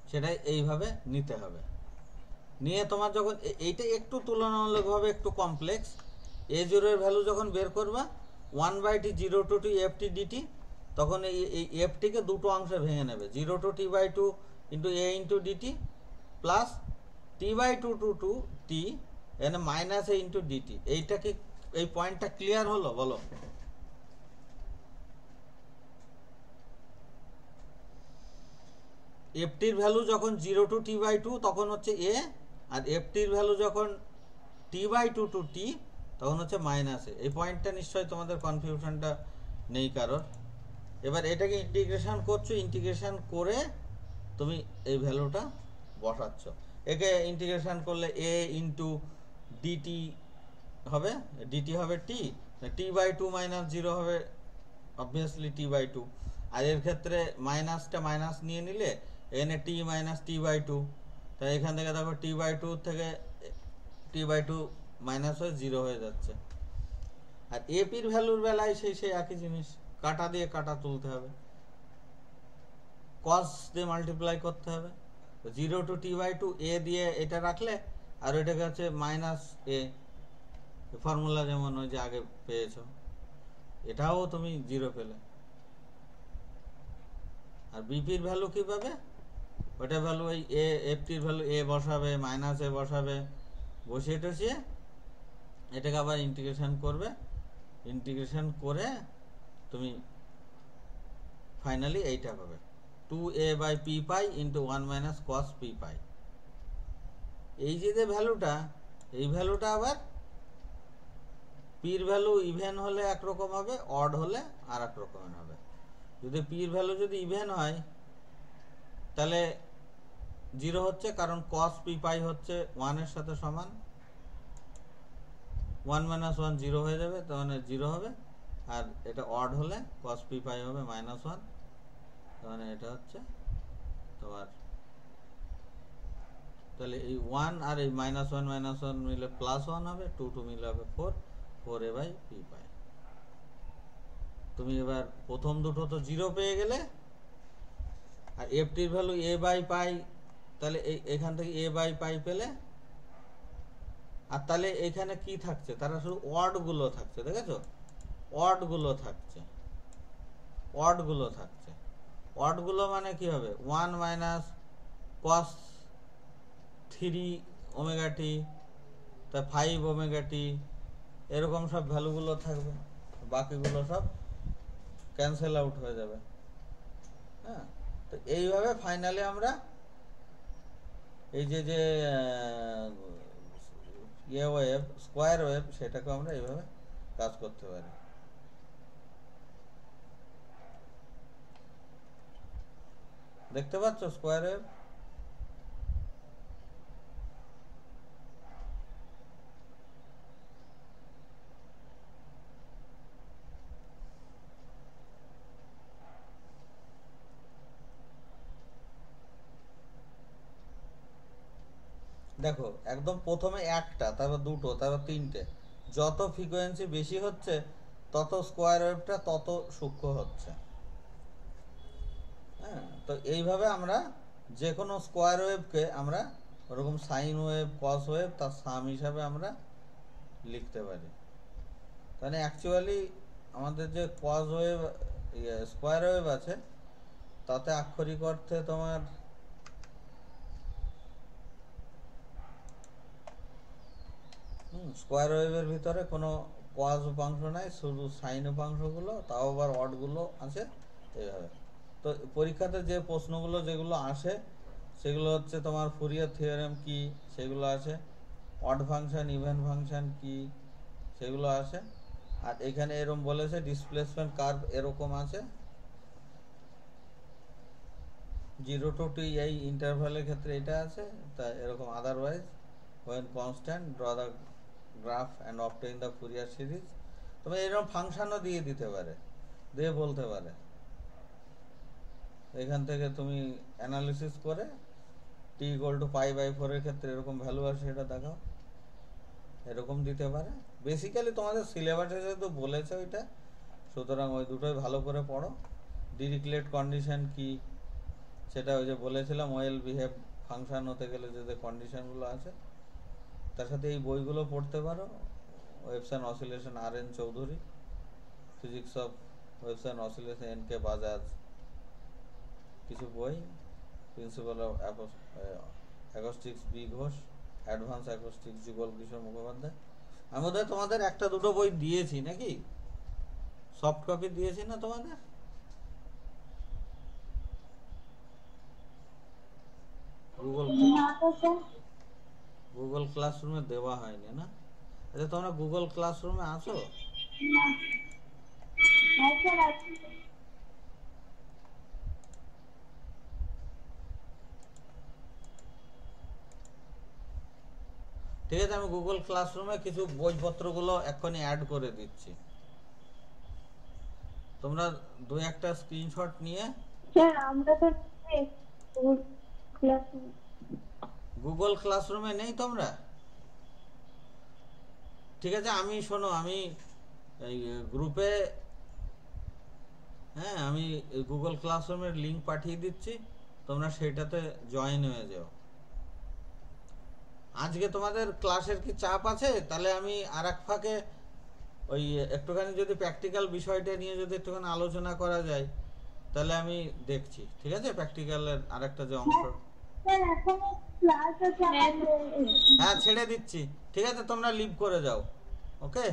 সেটা এইভাবে নিতে হবে। নিয়ে তোমার যখন এইটা একটু তুলনামূলকভাবে একটু কমপ্লেক্স, এ জিরোর ভ্যালু যখন বের করবা 1/t 0 to t ft dt, তখন এই এফটিকে দুটো অংশে ভেঙে নেবে, 0 to t/2 into a into dt plus t/2 to t এখানে মাইনাস এ ইন্টু ডিটি। এইটা কি, এই পয়েন্টটা ক্লিয়ার হলো বলো? এফটির ভ্যালু যখন 0 to t/2 তখন হচ্ছে এ, আর এফটির ভ্যালু যখন t/2 to t তখন হচ্ছে মাইনাস এ। এই পয়েন্টটা নিশ্চয়ই তোমাদের কনফিউশনটা নেই কারোর। এবার এটাকে ইন্টিগ্রেশন করছো, ইন্টিগ্রেশন করে তুমি এই ভ্যালুটা বসাচ্ছ। একে ইন্টিগ্রেশন করলে এ ইন্টু ডিটি হবে, ডিটি হবে টি, t/2 মাইনাস 0 হবে অবভিয়াসলি t/2, আর এর ক্ষেত্রে মাইনাসটা মাইনাস নিয়ে নিলে এখানে t মাইনাস t/2, তাই এখান থেকে দেখো t/2 থেকে t/2 মাইনাস হয়ে 0 হয়ে যাচ্ছে। আর এপির ভ্যালুর বেলায় সেই একই জিনিস, কাটা দিয়ে কাটা তুলতে হবে, কস দিয়ে মাল্টিপ্লাই করতে হবে। 0 to t/2 এ দিয়ে এটা রাখলে, আর ওইটাকে হচ্ছে মাইনাস এ, ফর্মুলা যেমন ওই যে আগে পেয়েছো, এটাও তুমি 0 পেলে। আর বিপির ভ্যালু কি পাবে? ওটা ভ্যালু ওই এ, এফটির ভ্যালু এ বসাবে, মাইনাস এ বসাবে, বসিয়ে টসিয়ে এটাকে আবার ইন্টিগ্রেশন করবে, ইন্টিগ্রেশন করে তুমি ফাইনালি এইটা পাবে 2a/p pi into 1 minus cos P pi. এই যে ভ্যালুটা, এই ভ্যালুটা আবার পির ভ্যালু ইভেন হলে একরকম হবে, অড হলে আর এক রকমের হবে। যদি পির ভ্যালু যদি ইভেন হয় তাহলে 0 হচ্ছে, কারণ কস পি পাই হচ্ছে 1 এর সাথে সমান, 1 মাইনাস 1 0 হয়ে যাবে, তার মানে 0 হবে। আর এটা অড হলে কস পি পাই হবে -1, তার মানে এটা হচ্ছে তোমার, তাহলে এই 1 আর এই -1 মিলে +1 হবে, 2 মিলে হবে 4a/p পাই। তুমি এবার প্রথম দুটো তো 0 পেয়ে গেলে, আর এফটির ভ্যালু a/পাই, তাহলে এখান থেকে a/পাই পেলে। আর তাহলে এখানে কি থাকছে, তারা শুধু অড গুলো থাকছে, দেখেছো? অড গুলো থাকছে, অড গুলো থাকছে। অড গুলো মানে কি হবে? 1 মাইনাস কস 3 ওমেগা টি, তা 5 ওমেগা টি, এরকম সব ভ্যালুগুলো থাকবে, বাকিগুলো সব ক্যান্সেল আউট হয়ে যাবে। হ্যাঁ, তো এইভাবে ফাইনালি আমরা এই যে যে ইয়ে ওয়েভ, স্কোয়ার ওয়েভ, সেটাকে আমরা এইভাবে কাজ করতে পারি। দেখতে পাচ্ছ স্কোয়ার ওয়েভ? দেখো একদম প্রথমে একটা, তারপর দুটো, তারপর তিনটে, যত ফ্রিকোয়েন্সি বেশি হচ্ছে তত স্কোয়ার ওয়েভটা তত সূক্ষ্ম হচ্ছে। হ্যাঁ, তো এইভাবে আমরা যে কোনো স্কোয়ার ওয়েভকে আমরা ওরকম সাইন ওয়েভ, কস ওয়েভ তার সাম হিসাবে আমরা লিখতে পারি। তাহলে অ্যাকচুয়ালি আমাদের যে কস ওয়েভ, স্কোয়ার ওয়েভ আছে, তাতে আক্ষরিক অর্থে তোমার স্কোয়ার ওয়েভের ভিতরে কোনো কস উপাংশ নাই, শুধু সাইন উপাংশগুলো, তাও আবার অডগুলো আছে এইভাবে। তো পরীক্ষাতে যে প্রশ্নগুলো যেগুলো আসে সেগুলো হচ্ছে তোমার ফুরিয়ার থিওরেম কি, সেগুলো আছে, অড ফাংশন, ইভেন ফাংশন কি, সেগুলো আসে। আর এখানে এরকম বলেছে ডিসপ্লেসমেন্ট কার্ভ এরকম আছে 0 to t এই ইন্টারভ্যালের ক্ষেত্রে এটা আছে, তা এরকম otherwise when constant draw the graph and obtain the Fourier series। তুমি এরকম ফাংশনও দিয়ে দিতে পারে, দিয়ে বলতে পারে এখান থেকে তুমি অ্যানালিসিস করে t equal to π/4 এর ক্ষেত্রে এরকম ভ্যালু আসে এটা দেখাও, এরকম দিতে পারে। বেসিক্যালি তোমাদের সিলেবাসে যেহেতু বলেছে ওইটা, সুতরাং ওই দুটোই ভালো করে পড়ো। ডিরিচলেট কন্ডিশন কি সেটা ওই যে বলেছিলাম, ওয়েল বিহেভ ফাংশন হতে গেলে যে কন্ডিশনগুলো আছে, তার সাথে এই বইগুলো পড়তে পারো। Waves and oscillation R N. Chowdhury, physics of waves and oscillation N K. Bajaj, কিছু বই, principal of acoustics B Ghosh, advance acoustics Jugal Kishore Mukhopadhyay. আমি বোধহয় তোমাদের একটা দুটো বই দিয়েছি নাকি, সফট কপি দিয়েছি না তোমাদের? গুগল ক্লাসরুমে দেওয়া হয়নি না? আচ্ছা তোমরা গুগল ক্লাসরুমে আছো? ঠিক আছে, আমি গুগল ক্লাসরুমে কিছু বইপত্রগুলো এক্ষুনি অ্যাড করে দিচ্ছি, তোমরা দু একটা স্ক্রিনশট নিয়ে। স্যার আমরা তো গুগল ক্লাসরুমে নেই তোমরা? ঠিক আছে, আমি শোনো, আমি এই গ্রুপে, হ্যাঁ আমি গুগল ক্লাসরুমের লিংক পাঠিয়ে দিচ্ছি, তোমরা সেটাতে জয়েন হয়ে যাও। আজকে তোমাদের ক্লাসের কি চাপ আছে? তাহলে আমি আর এক ফাঁকে ওই একটুখানি যদি প্র্যাকটিক্যাল বিষয়টা নিয়ে যদি একটুখানি আলোচনা করা যায়, তাহলে আমি দেখছি। ঠিক আছে, প্র্যাকটিক্যালের আরেকটা যে অংশ, হ্যাঁ ছেড়ে দিচ্ছি। ঠিক আছে, তোমরা লিভ করে যাও। ওকে,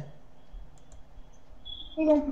ঠিক আছে।